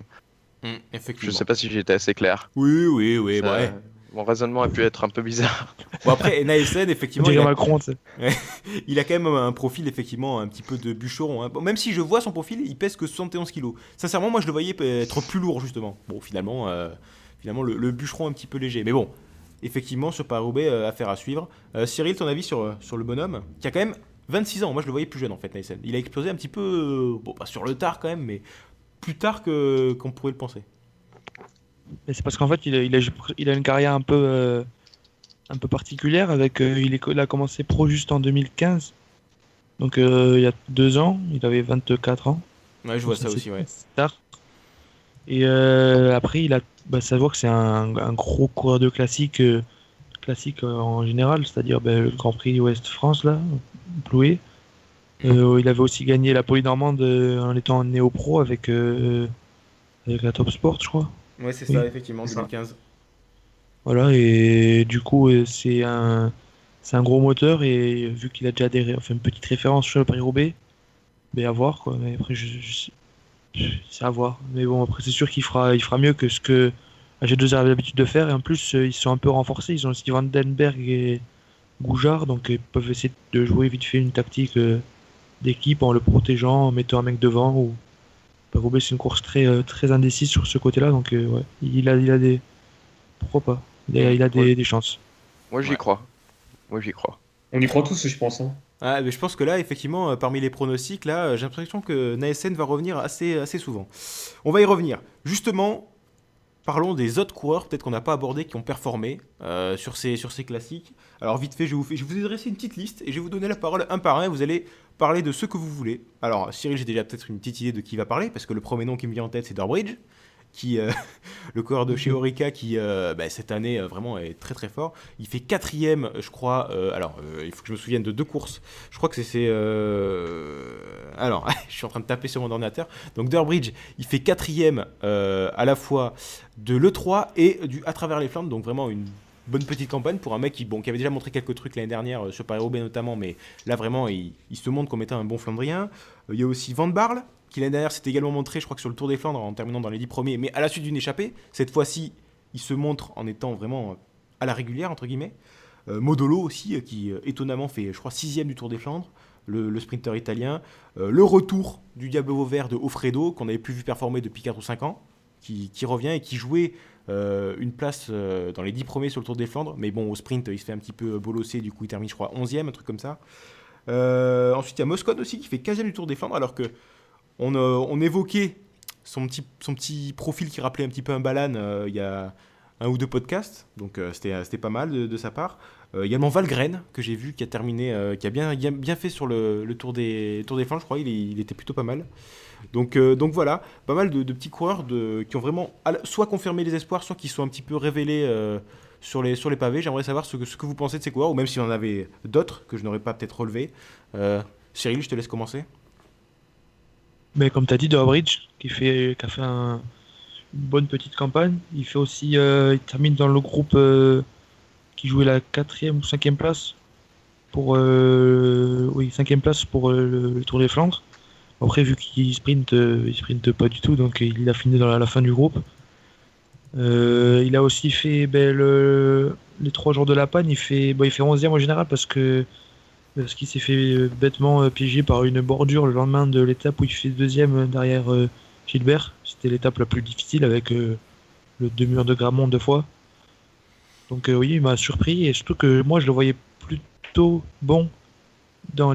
Je Effectivement. sais pas si j'ai été assez clair. Oui, Ça- ouais. Mon raisonnement a pu être un peu bizarre. Bon, après, NASN, On effectivement, dirait Macron, tu sais. il a quand même un profil, effectivement, un petit peu de bûcheron. Hein. Bon, même si je vois son profil, il pèse que 71 kilos. Sincèrement, moi, je le voyais être plus lourd, justement. Bon, finalement, le bûcheron un petit peu léger. Mais bon, effectivement, sur Paris-Roubaix, affaire à suivre. Cyril, ton avis sur le bonhomme, qui a quand même 26 ans. Moi, je le voyais plus jeune, en fait, NASN. Il a explosé un petit peu, bon, pas sur le tard, quand même, mais plus tard qu'on pourrait le penser. Mais c'est parce qu'en fait, il a une carrière un peu particulière. Il a commencé pro juste en 2015. Donc il y a 2 ans, il avait 24 ans. Ouais, je vois ça aussi, ouais. C'est tard. Et après, ça voit que c'est un gros coureur de classique en général, c'est-à-dire le Grand Prix Ouest France, là, Ploué. Il avait aussi gagné la Polynormande en étant néo-pro avec la Top Sport, je crois. Ouais, c'est Oui. ça, effectivement, C'est ça. 2015. Voilà, et du coup, c'est un gros moteur, et vu qu'il a déjà une petite référence sur le Paris-Roubaix, mais à voir, quoi. Mais après, c'est à voir. Mais bon, après, c'est sûr qu'il fera mieux que ce que AG2R avait l'habitude de faire, et en plus, ils sont un peu renforcés. Ils ont aussi Vandenberg et Goujard, donc ils peuvent essayer de jouer vite fait une tactique d'équipe en le protégeant, en mettant un mec devant. Ou Paris-Roubaix, c'est une course très indécise sur ce côté-là, donc ouais, il a des. Pourquoi pas? Il a des chances. Moi, j'y Ouais. crois. Moi, j'y crois. On y croit tous, je pense. Hein. Ah, mais je pense que là, effectivement, parmi les pronostics, là, j'ai l'impression que NASN va revenir assez souvent. On va y revenir. Justement, parlons des autres coureurs, peut-être qu'on n'a pas abordé, qui ont performé sur ces classiques. Alors, vite fait, je vais vous adresser une petite liste et je vais vous donner la parole un par un. Vous allez parler de ce que vous voulez. Alors, Cyril, j'ai déjà peut-être une petite idée de qui va parler, parce que le premier nom qui me vient en tête, c'est Durbridge, qui, le coureur de chez Orica, qui cette année vraiment est très très fort. Il fait 4ème, je crois. Il faut que je me souvienne de 2 courses. Je crois que c'est. Alors, je suis en train de taper sur mon ordinateur. Donc Durbridge, il fait 4ème à la fois de l'E3 et du À travers les Flandres. Donc vraiment une bonne petite campagne pour un mec qui avait déjà montré quelques trucs l'année dernière sur Paris-Roubaix notamment, mais là vraiment il se montre comme étant un bon Flandrien. Il y a aussi Van Barle, qui l'année dernière s'était également montré, je crois que sur le Tour des Flandres en terminant dans les 10 premiers, mais à la suite d'une échappée. Cette fois-ci, il se montre en étant vraiment à la régulière, entre guillemets. Modolo aussi, qui étonnamment fait, je crois, 6ème du Tour des Flandres, le sprinter italien. Le retour du Diable Vert de Offredo, qu'on n'avait plus vu performer depuis 4 ou 5 ans, qui revient et qui jouait une place dans les 10 premiers sur le Tour des Flandres. Mais bon, au sprint, il se fait un petit peu bolosser, du coup il termine, je crois, 11ème, un truc comme ça. Ensuite, il y a Moscone aussi, qui fait 15ème du Tour des Flandres, alors que on évoquait son petit profil qui rappelait un petit peu un Balan il y a 1 ou 2 podcasts, donc c'était pas mal de sa part. Également Valgren, que j'ai vu, qui a terminé, qui a bien fait sur le Tour des Flandres, je crois, il était plutôt pas mal. Donc voilà, pas mal de petits coureurs qui ont vraiment soit confirmé les espoirs, soit qui sont un petit peu révélés sur les pavés. J'aimerais savoir ce que vous pensez de ces coureurs, ou même s'il y en avait d'autres que je n'aurais pas peut-être relevés. Cyril, je te laisse commencer. Mais comme tu as dit, Durbridge, qui a fait une bonne petite campagne. Il fait aussi, il termine dans le groupe qui jouait la 4ème ou 5ème place pour, 5ème place pour le Tour des Flandres. Après, vu qu'il sprinte pas du tout, donc il a fini dans la fin du groupe. Il a aussi fait les 3 jours de la panne. Il fait 11ème en général parce qu'il s'est fait bêtement piéger par une bordure le lendemain de l'étape où il fait 2ème derrière Gilbert. C'était l'étape la plus difficile avec le demi-heure de Gramont 2 fois. Donc oui, il m'a surpris, et surtout que moi je le voyais plutôt bon dans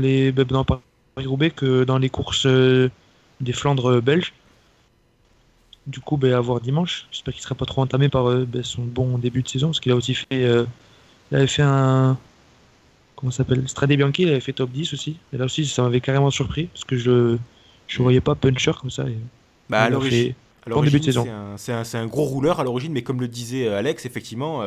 Paris-Roubaix que dans les courses des Flandres belges. Du coup, à voir dimanche. J'espère qu'il ne sera pas trop entamé par son bon début de saison, parce qu'il a aussi fait il avait fait un Strade Bianchi, il avait fait top 10 aussi. Et là aussi, ça m'avait carrément surpris, parce que je Je voyais pas puncher comme ça. Bah, à Il a l'origine, fait à bon début de l'origine, saison. c'est un gros rouleur à l'origine, mais comme le disait Alex, effectivement,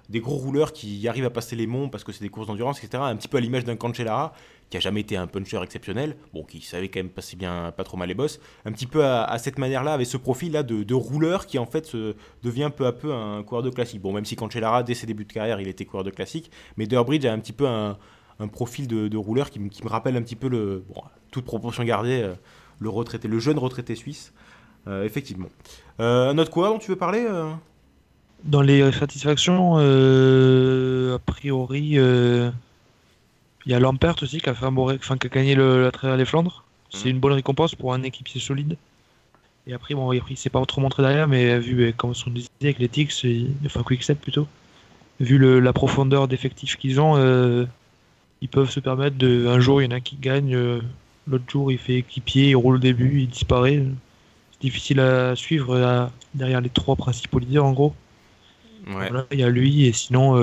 des gros rouleurs qui arrivent à passer les monts parce que c'est des courses d'endurance, etc. Un petit peu à l'image d'un Cancellara, qui a jamais été un puncher exceptionnel, bon, qui savait quand même passer bien, pas trop mal les bosses, un petit peu à cette manière-là, avec ce profil-là de rouleur qui en fait devient peu à peu un coureur de classique. Bon, même si Cancellara, dès ses débuts de carrière, il était coureur de classique, mais Durbridge a un petit peu un profil de rouleur qui me rappelle un petit peu bon, toute proportion gardée, le jeune retraité suisse. Effectivement. Un autre coureur dont tu veux parler Dans les satisfactions, a priori, il y a Lampert aussi qui a fait qui a gagné la travers des Flandres. C'est une bonne récompense pour un équipier solide. Et après, bon, il s'est pas trop montré derrière, mais vu, comme on disait avec les Tix, enfin Quickstep plutôt, vu la profondeur d'effectifs qu'ils ont, ils peuvent se permettre un jour il y en a qui gagne, l'autre jour il fait équipier, il roule au début, il disparaît. C'est difficile à suivre derrière les trois principaux leaders en gros. Ouais. Voilà, il y a lui et sinon,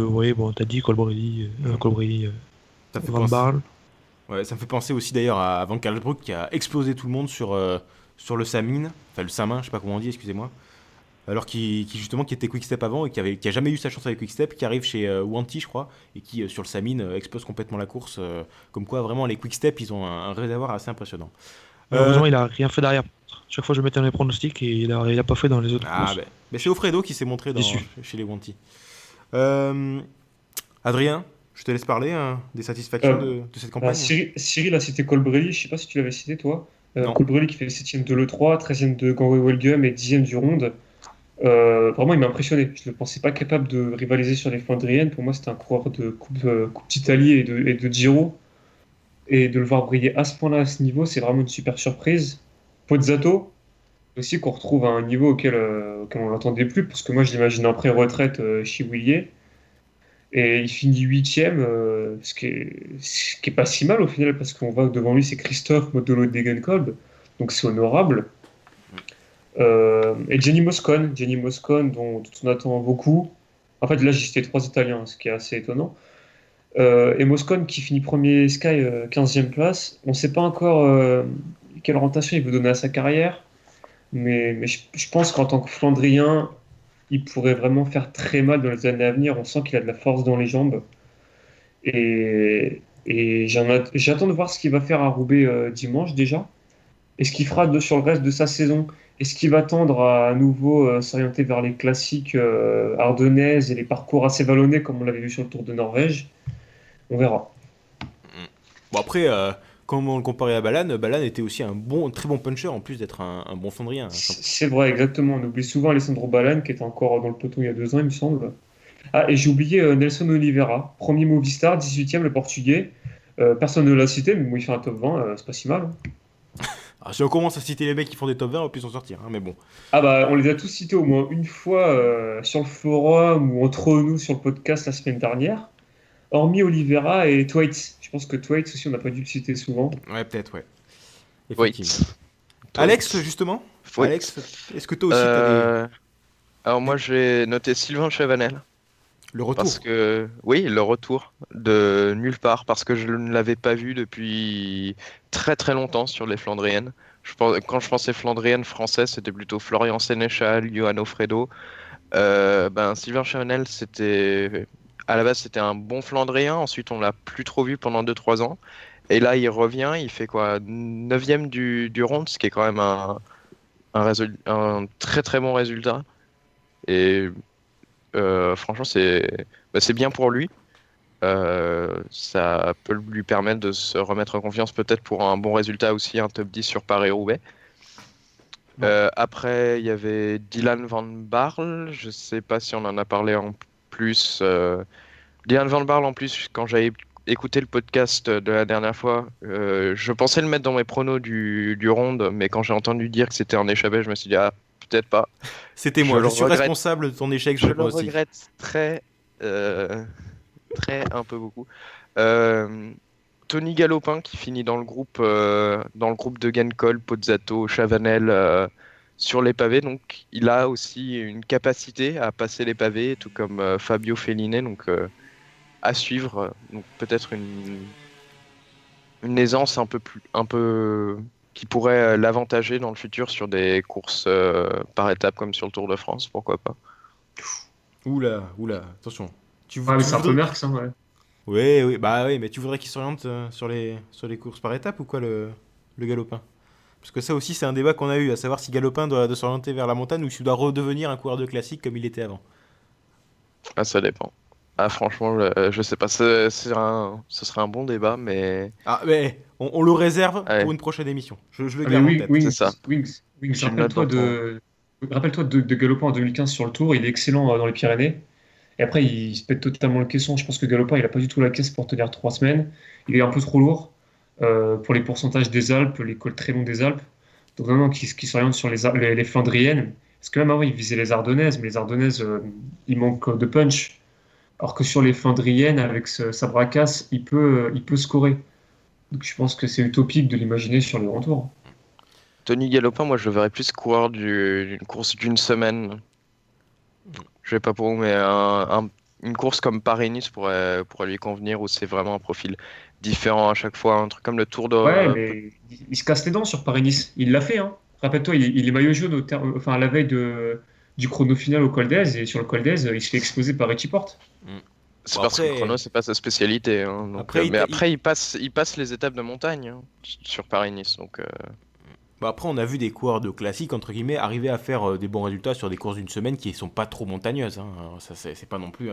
ouais, bon, t'as dit Colbrelli, Ça me fait Van penser, Barle. ouais, ça me fait penser aussi d'ailleurs à Van Karlsbruck qui a explosé tout le monde sur le Samin, enfin le Samin, je sais pas comment on dit, excusez-moi. Alors justement qui était Quickstep avant et qui a jamais eu sa chance avec Quickstep, qui arrive chez Wanty je crois, et qui sur le Samin explose complètement la course. Comme quoi vraiment les Quickstep ils ont un réservoir assez impressionnant. Malheureusement, il a rien fait derrière. Chaque fois, je mettais dans les pronostics et il a pas fait dans les autres courses. C'est Ofredo qui s'est montré Déçu. chez les Wanty. Adrien, je te laisse parler des satisfactions de cette campagne. Cyril a cité Colbrelli, je sais pas si tu l'avais cité toi. Non. Colbrelli qui fait 7ème de l'E3, 13ème de Ganwe-Welgem et 10ème du Ronde. Vraiment, il m'a impressionné. Je ne le pensais pas capable de rivaliser sur les Flandriennes. Pour moi, c'était un coureur de Coupe d'Italie et de Giro. Et de le voir briller à ce point-là, à ce niveau, c'est vraiment une super surprise. Pozzato, aussi, qu'on retrouve à un niveau auquel on ne l'attendait plus, parce que moi, je l'imagine en pré-retraite chez Willier. Et il finit 8ème, ce qui est pas si mal au final, parce qu'on voit que devant lui, c'est Christophe Modolo Degenkolb. Donc c'est honorable. Et Jenny Moscon, dont on attend beaucoup. En fait, là, j'ai cité 3 Italiens, ce qui est assez étonnant. Et Moscon qui finit premier Sky, 15e place. On ne sait pas encore quelle orientation il veut donner à sa carrière, mais je pense qu'en tant que Flandrien, il pourrait vraiment faire très mal dans les années à venir. On sent qu'il a de la force dans les jambes. Et j'attends de voir ce qu'il va faire à Roubaix dimanche déjà. Et ce qu'il fera sur le reste de sa saison. Est-ce qu'il va tendre à nouveau s'orienter vers les classiques ardennaises et les parcours assez vallonnés comme on l'avait vu sur le Tour de Norvège? On verra. Bon après, comme on le comparait à Balan était aussi un très bon puncher en plus d'être un bon flandrien. C'est vrai, exactement. On oublie souvent Alessandro Balan qui était encore dans le peloton il y a 2 ans, il me semble. Ah, et j'ai oublié Nelson Oliveira, premier Movistar, 18ème le portugais. Personne ne l'a cité, mais bon, il fait un top 20, c'est pas si mal. Alors, si on commence à citer les mecs qui font des top 20, on peut s'en sortir, hein, mais bon. Ah bah, on les a tous cités au moins une fois sur le forum ou entre nous sur le podcast la semaine dernière. Hormis Oliveira et Thwaites. Je pense que Thwaites aussi, on n'a pas dû le citer souvent. Ouais, peut-être, ouais. Oui. Effectivement. Alex, justement Oui. Alex, est-ce que toi aussi t'as Alors moi, j'ai noté Sylvain Chavanel. le retour Parce que, oui, le retour de nulle part, parce que je ne l'avais pas vu depuis très très longtemps sur les Flandriennes. Quand je pensais Flandrienne française, c'était plutôt Florian Sénéchal, Johan Ofredo. Sylvain Chavanel, à la base, c'était un bon Flandrien. Ensuite, on l'a plus trop vu pendant 2-3 ans. Et là, il revient, il fait quoi 9e du Ronde, ce qui est quand même un très très bon résultat. Et franchement, c'est bien pour lui. Ça peut lui permettre de se remettre en confiance peut-être pour un bon résultat aussi, un top 10 sur Paris-Roubaix. Après, il y avait Dylan Van Barle. Je sais pas si on en a parlé en plus. Dylan Van Barle, en plus, quand j'avais écouté le podcast de la dernière fois, je pensais le mettre dans mes pronos du Ronde, mais quand j'ai entendu dire que c'était un échappé, je me suis dit, ah, peut-être pas. C'était moi, je je le suis regrette. responsable de ton échec, Je je le crois aussi. regrette très, un peu beaucoup. Tony Galopin qui finit dans le groupe de Gancol, Pozzato, Chavanel sur les pavés. Donc il a aussi une capacité à passer les pavés, tout comme Fabio Felline. Donc à suivre. Donc peut-être une aisance un peu qui pourrait l'avantager dans le futur sur des courses par étapes comme sur le Tour de France, pourquoi pas. Oula, attention. Ouais, mais c'est un peu voudrais- Merckx, hein, ouais. Oui, bah oui, mais tu voudrais qu'il s'oriente sur les courses par étapes ou quoi, le galopin? Parce que ça aussi, c'est un débat qu'on a eu, à savoir si Galopin doit s'orienter vers la montagne ou s'il doit redevenir un coureur de classique comme il était avant. Ah, ça dépend. Ah, franchement, je sais pas, ce serait un bon débat, mais Ah, mais on le réserve ouais. pour une prochaine émission. Je le Ah, mais garde en Wings, tête. Wings, C'est ça. Wings, Tu le notes rappelle-toi de Galopin en 2015 sur le Tour, il est excellent dans les Pyrénées. Et après, il se pète totalement le caisson. Je pense que Galopin, il a pas du tout la caisse pour tenir 3 semaines. Il est un peu trop lourd pour les pourcentages des Alpes, les cols très longs des Alpes. Donc vraiment, qu'il s'oriente sur les Flandriennes. Parce que même avant, il visait les Ardennaises, mais les Ardennaises, il manque de punch. Alors que sur les Flandriennes, avec sa bracasse, il peut scorer. Donc je pense que c'est utopique de l'imaginer sur le Grand Tour. Tony Galopin, moi je le verrais plus coureur d'une course d'une semaine. Je sais pas pour vous, mais une course comme Paris-Nice pourrait lui convenir, où c'est vraiment un profil différent à chaque fois. Un truc comme le Tour de... Ouais, mais il se casse les dents sur Paris-Nice. Il l'a fait, hein. Rappelle-toi, il est maillot jaune enfin, à la veille du chrono final au Col d'Èze, et sur le Col d'Èze, il se fait exploser par Richie Porte. C'est Bon, parce que après- le chrono, c'est pas sa spécialité. Hein, donc, Après, mais après, il passe les étapes de montagne hein, sur Paris-Nice. Donc, Bah après, on a vu des coureurs de classique, entre guillemets, arriver à faire des bons résultats sur des courses d'une semaine qui sont pas trop montagneuses. Hein. Alors, ça, c'est pas non plus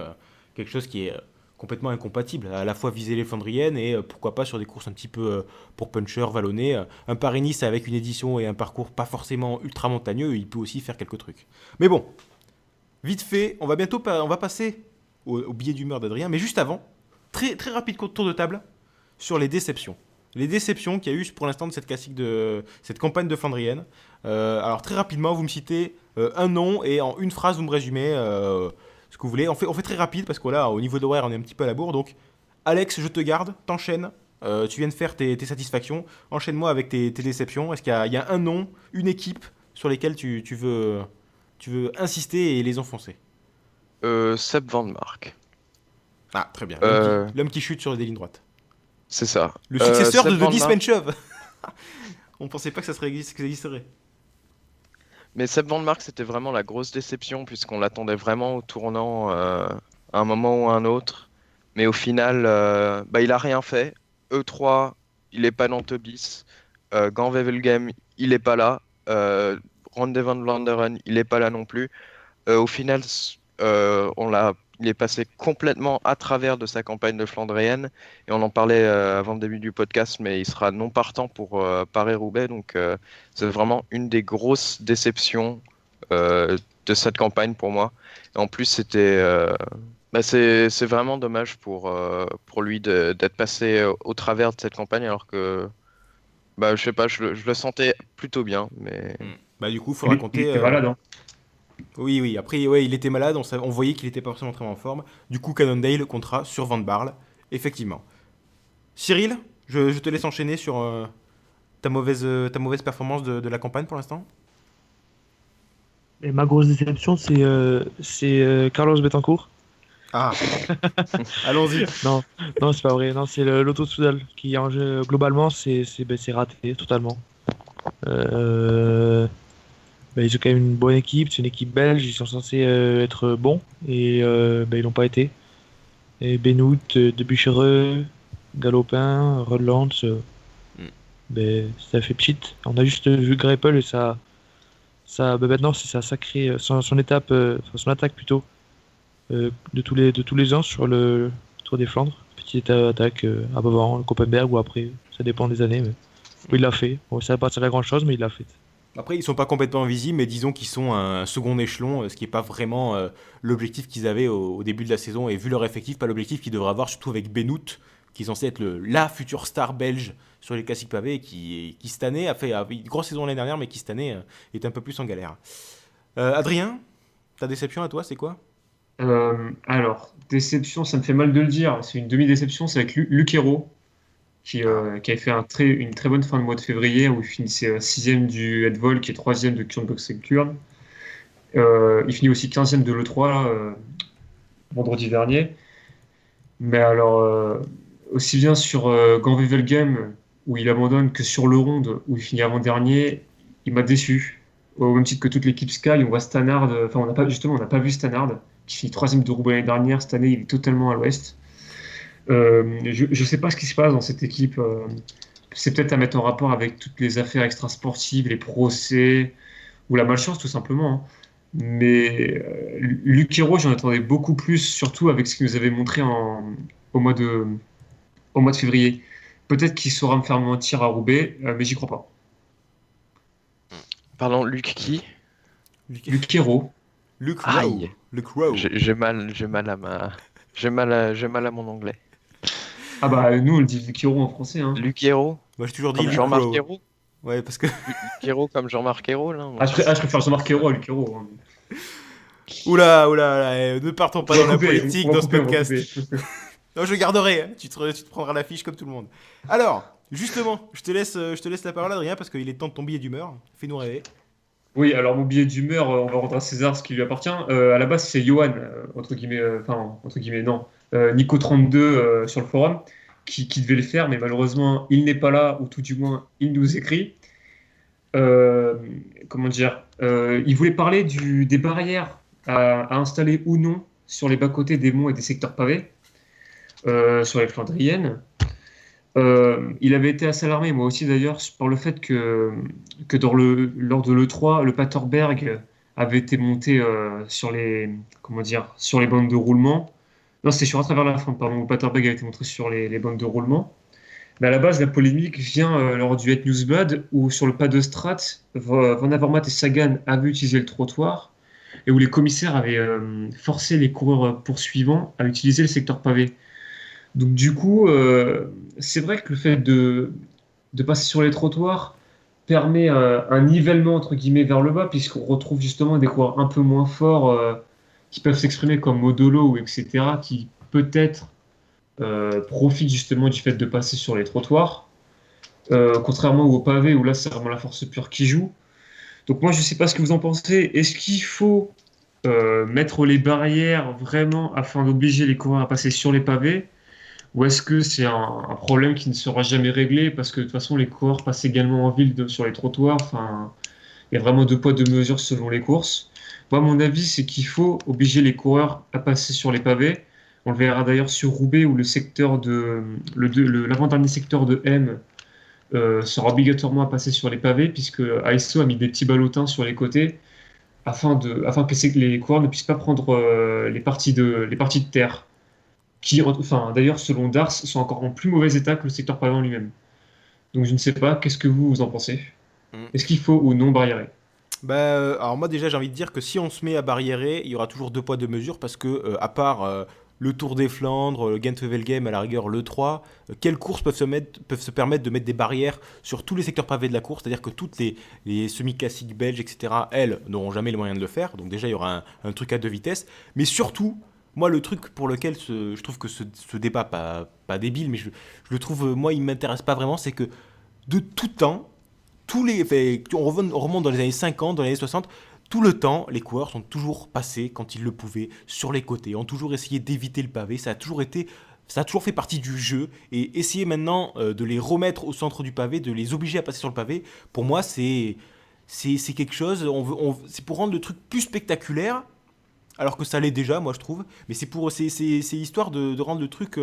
quelque chose qui est complètement incompatible. À la fois viser les Flandriennes et pourquoi pas sur des courses un petit peu pour puncher, vallonner. Un Paris-Nice avec une édition et un parcours pas forcément ultra montagneux, il peut aussi faire quelques trucs. Mais bon, vite fait, on va passer au billet d'humeur d'Adrien, mais juste avant, très rapide tour de table sur les déceptions. Les déceptions qu'il y a eu pour l'instant de cette classique de cette campagne de Flandrienne. Alors très rapidement, vous me citez un nom et en une phrase, vous me résumez ce que vous voulez. On fait très rapide parce que là, au niveau de l'horaire, on est un petit peu à la bourre. Donc, Alex, je te garde, t'enchaînes. Tu viens de faire tes satisfactions. Enchaîne-moi avec tes déceptions. Est-ce qu'il y a un nom, une équipe sur lesquelles tu veux insister et les enfoncer? Seb Van Mark. Ah, très bien. Euh, L'homme qui chute sur des lignes droites. C'est ça. Le successeur Seb de Van Denis Mark. Menchov. On pensait pas que ça existerait. Mais Seb Van Mark, c'était vraiment la grosse déception, puisqu'on l'attendait vraiment au tournant à un moment ou à un autre. Mais au final, il a rien fait. E3, il est pas dans Tobis. Gant Wevelgem, il est pas là. Ronde van Vlaanderen, il est pas là non plus. Au final, il est passé complètement à travers de sa campagne de Flandrienne. Et on en parlait avant le début du podcast, mais il sera non partant pour Paris-Roubaix. Donc c'est vraiment une des grosses déceptions de cette campagne pour moi. Et en plus, c'est vraiment dommage pour lui d'être passé au travers de cette campagne, alors que je sais pas, je le sentais plutôt bien. Mais Bah du coup, faut Il raconter. était malade, hein. Oui. Après, ouais, il était malade. On voyait qu'il était pas forcément très en forme. Du coup, Cannondale contrat sur Van Barle, effectivement. Cyril, je te laisse enchaîner sur ta mauvaise performance de la campagne pour l'instant. Et ma grosse déception, c'est Carlos Betancourt. Ah. Allons-y. Non, non, c'est pas vrai. Non, c'est le Lotto Soudal qui, globalement, c'est raté totalement. Ils ont quand même une bonne équipe, c'est une équipe belge, ils sont censés être bons et ils l'ont pas été. Et Benoît, De Buchereux, Galopin, Rodlands, ça fait pchit. On a juste vu Greipel et maintenant c'est sa sacrée son étape, son attaque plutôt de tous les ans sur le Tour des Flandres. Petite attaque avant le Koppenberg ou après, ça dépend des années. Mais il l'a fait. Bon, ça va pas servir à grand chose, mais il l'a fait. Après, ils sont pas complètement invisibles, mais disons qu'ils sont un second échelon, ce qui n'est pas vraiment l'objectif qu'ils avaient au début de la saison, et vu leur effectif, pas l'objectif qu'ils devraient avoir, surtout avec Benoît, qui est censé être la future star belge sur les classiques pavés, et qui cette année a fait une grosse saison l'année dernière, mais qui cette année est un peu plus en galère. Adrien, ta déception à toi, c'est quoi? Alors, déception, ça me fait mal de le dire. C'est une demi-déception, c'est avec Luc Hérault, qui avait fait une très bonne fin de mois de février, où il finissait 6ème du Headvol, qui est 3ème de Kjørn-Bøkseng-Kurn. Il finit aussi 15ème de l'E3 vendredi dernier. Mais alors, aussi bien sur Gant Wevelgem, où il abandonne que sur le ronde, où il finit avant-dernier, il m'a déçu. Au même titre que toute l'équipe Sky, on voit Stannard, enfin on n'a pas vu Stannard, qui finit troisième de Roubaix l'année dernière. Cette année, il est totalement à l'ouest. Je ne sais pas ce qui se passe dans cette équipe. C'est peut-être à mettre en rapport avec toutes les affaires extrasportives, les procès, ou la malchance tout simplement, hein. Mais Luc Hérault, j'en attendais beaucoup plus, surtout avec ce qu'il nous avait montré au mois de février. Peut-être qu'il saura me faire mentir à Roubaix, mais j'y crois pas. Pardon, Luc qui? Luc Hérault. Luke Rowe. Aïe. Luke Rowe. J'ai mal à mon anglais. Ah bah nous on le dit Luc Hérault en français, hein. Luc Hérault, Moi j'ai toujours dit comme Luke Jean-Marc Rowe. Hérault. Ouais, parce que. Luc Hérault comme Jean-Marc Hérault, là. Je préfère Jean-Marc Hérault à Luc Hérault, hein. Oula, ne partons pas On va dans la couper, politique on va dans ce couper, on va podcast. couper. Non, je garderai, hein. Tu te prendras la fiche comme tout le monde. Alors, justement, je te laisse la parole, Adrien, parce qu'il est temps de ton billet d'humeur. Fais-nous rêver. Oui, alors mon billet d'humeur, on va rendre à César ce qui lui appartient. À la base, c'est Johan, entre guillemets, non, Nico32 sur le forum, qui devait le faire, mais malheureusement, il n'est pas là, ou tout du moins, il nous écrit. Comment dire, il voulait parler des barrières à installer ou non sur les bas-côtés des monts et des secteurs pavés, sur les Flandriennes. Il avait été assez alarmé, moi aussi d'ailleurs, par le fait que lors de l'E3, le Paterberg avait été monté sur les bandes de roulement. Non, c'était sur à travers la Flandre, pardon. Le Paterberg a été monté sur les bandes de roulement. Mais à la base, la polémique vient lors du Het Nieuwsblad, où sur le pas de Strat, Van Avermaet et Sagan avaient utilisé le trottoir, et où les commissaires avaient forcé les coureurs poursuivants à utiliser le secteur pavé. Donc du coup, c'est vrai que le fait de passer sur les trottoirs permet un nivellement entre guillemets vers le bas, puisqu'on retrouve justement des coureurs un peu moins forts qui peuvent s'exprimer comme Modolo ou etc., qui peut-être profitent justement du fait de passer sur les trottoirs, contrairement au pavé où là c'est vraiment la force pure qui joue. Donc moi je sais pas ce que vous en pensez. Est-ce qu'il faut mettre les barrières vraiment afin d'obliger les coureurs à passer sur les pavés? Ou est-ce que c'est un problème qui ne sera jamais réglé parce que de toute façon les coureurs passent également en ville sur les trottoirs, enfin, il y a vraiment deux poids deux mesures selon les courses. Moi mon avis c'est qu'il faut obliger les coureurs à passer sur les pavés. On le verra d'ailleurs sur Roubaix où l'avant-dernier secteur de M sera obligatoirement à passer sur les pavés puisque ASO a mis des petits ballotins sur les côtés afin que les coureurs ne puissent pas prendre les parties de terre, qui, enfin, d'ailleurs, selon Dars, sont encore en plus mauvais état que le secteur pavé en lui-même. Donc je ne sais pas, qu'est-ce que vous en pensez? Est-ce qu'il faut ou non barriérer? Alors moi déjà j'ai envie de dire que si on se met à barriérer, il y aura toujours deux poids deux mesures parce que à part le Tour des Flandres, le Gent-Wevelgem, à la rigueur le 3, quelles courses peuvent se permettre de mettre des barrières sur tous les secteurs pavés de la course, c'est-à-dire que toutes les semi-classiques belges, etc., elles n'auront jamais les moyens de le faire, donc déjà il y aura un truc à deux vitesses, mais surtout, moi le truc pour lequel je trouve que ce débat, pas débile, mais je le trouve, moi il ne m'intéresse pas vraiment, c'est que de tout temps, on remonte dans les années 50, dans les années 60, tout le temps, les coureurs sont toujours passés, quand ils le pouvaient, sur les côtés, ont toujours essayé d'éviter le pavé, ça a toujours fait partie du jeu, et essayer maintenant de les remettre au centre du pavé, de les obliger à passer sur le pavé, pour moi c'est quelque chose, c'est pour rendre le truc plus spectaculaire, alors que ça l'est déjà, moi je trouve, mais c'est histoire de rendre le truc,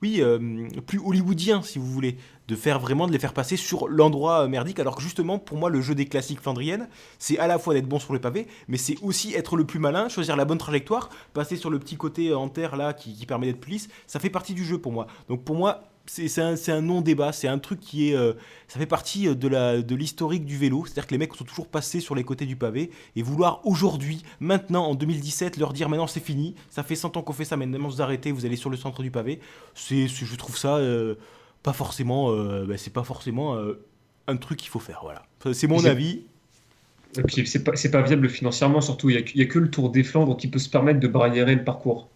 plus hollywoodien, si vous voulez, de les faire passer sur l'endroit merdique, alors que justement, pour moi, le jeu des classiques flandriennes, c'est à la fois d'être bon sur le pavé, mais c'est aussi être le plus malin, choisir la bonne trajectoire, passer sur le petit côté en terre là, qui permet d'être plus lisse, ça fait partie du jeu pour moi. Donc pour moi, c'est un non-débat, c'est un truc qui est... ça fait partie de l'historique du vélo, c'est-à-dire que les mecs sont toujours passés sur les côtés du pavé, et vouloir aujourd'hui, maintenant, en 2017, leur dire maintenant c'est fini, ça fait 100 ans qu'on fait ça, maintenant vous arrêtez, vous allez sur le centre du pavé, je trouve ça pas forcément... c'est pas forcément un truc qu'il faut faire, voilà. C'est mon avis. Et puis c'est pas viable financièrement, surtout, il y a que le Tour des Flandres qui peut se permettre de barriérer le parcours.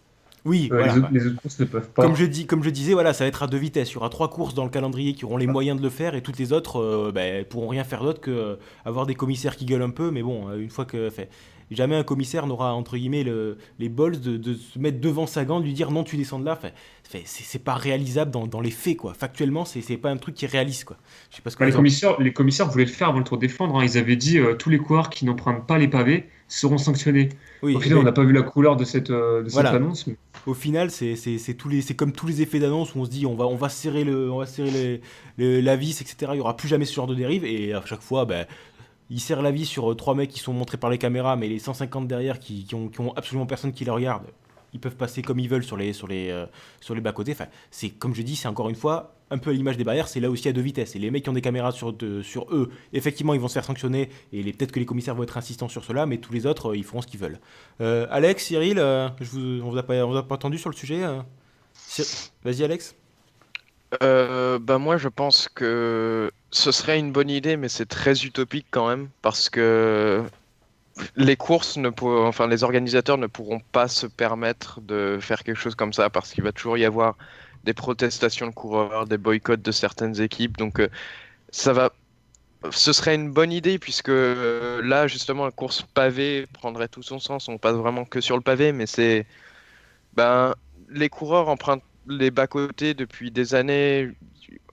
Oui, voilà. Les autres courses ne peuvent pas. Comme je disais, voilà, ça va être à deux vitesses. Il y aura 3 courses dans le calendrier qui auront les moyens de le faire et toutes les autres pourront rien faire d'autre que avoir des commissaires qui gueulent un peu. Mais bon, une fois que fait. jamais un commissaire n'aura, entre guillemets, les balls de se mettre devant Sagan, de lui dire non, tu descends de là. Enfin, c'est pas réalisable dans les faits, quoi. Factuellement, c'est pas un truc qui est réaliste, quoi. Je sais pas ce que Bah, vous en- les commissaires voulaient le faire avant le Tour des Flandres, hein. Ils avaient dit tous les coureurs qui n'empruntent pas les pavés seront sanctionnés. Oui, Au final, mais on n'a pas vu la couleur de cette Voilà. annonce. Mais... au final, c'est comme tous les effets d'annonce où on se dit on va serrer la vis, etc. Il y aura plus jamais ce genre de dérive, et à chaque fois, ben, ils serrent la vis sur 3 mecs qui sont montrés par les caméras, mais les 150 derrière qui ont absolument personne qui les regarde, ils peuvent passer comme ils veulent sur les bas-côtés. Enfin, c'est comme je dis, c'est encore une fois un peu à l'image des barrières, c'est là aussi à 2 vitesses. Et les mecs qui ont des caméras sur eux, effectivement, ils vont se faire sanctionner, et peut-être que les commissaires vont être insistants sur cela, mais tous les autres, ils feront ce qu'ils veulent. Alex, Cyril, on vous a pas entendu sur le sujet Vas-y, Alex. Moi, je pense que ce serait une bonne idée, mais c'est très utopique quand même, parce que les organisateurs ne pourront pas se permettre de faire quelque chose comme ça, parce qu'il va toujours y avoir des protestations de coureurs, des boycotts de certaines équipes, donc ce serait une bonne idée, puisque là, justement, la course pavée prendrait tout son sens. On passe vraiment que sur le pavé, mais les coureurs empruntent les bas-côtés depuis des années.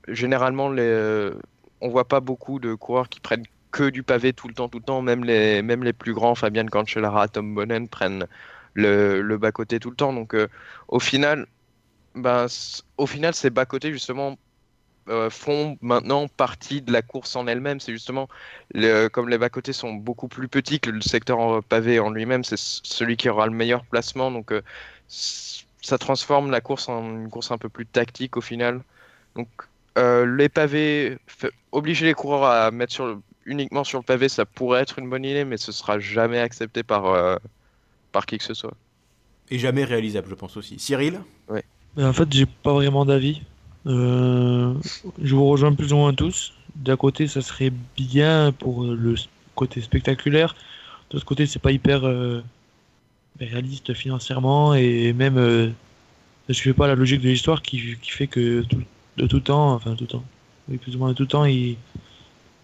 Généralement, on voit pas beaucoup de coureurs qui prennent que du pavé tout le temps. Même les plus grands, Fabian Cancellara, Tom Bonnen, prennent le bas-côté tout le temps. Donc, au final, ces bas-côtés, justement, font maintenant partie de la course en elle-même. C'est justement, comme les bas-côtés sont beaucoup plus petits que le secteur pavé en lui-même, c'est celui qui aura le meilleur placement. Donc, ça transforme la course en une course un peu plus tactique au final. Donc, les pavés, obliger les coureurs à mettre uniquement sur le pavé, ça pourrait être une bonne idée, mais ce sera jamais accepté par qui que ce soit. Et jamais réalisable, je pense aussi. Cyril. Mais en fait, j'ai pas vraiment d'avis. Je vous rejoins plus ou moins tous. D'un côté, ça serait bien pour le côté spectaculaire. De l'autre côté, c'est pas hyper réaliste financièrement, et même je ne pas la logique de l'histoire qui fait que de tout temps, oui, plus ou moins de tout temps,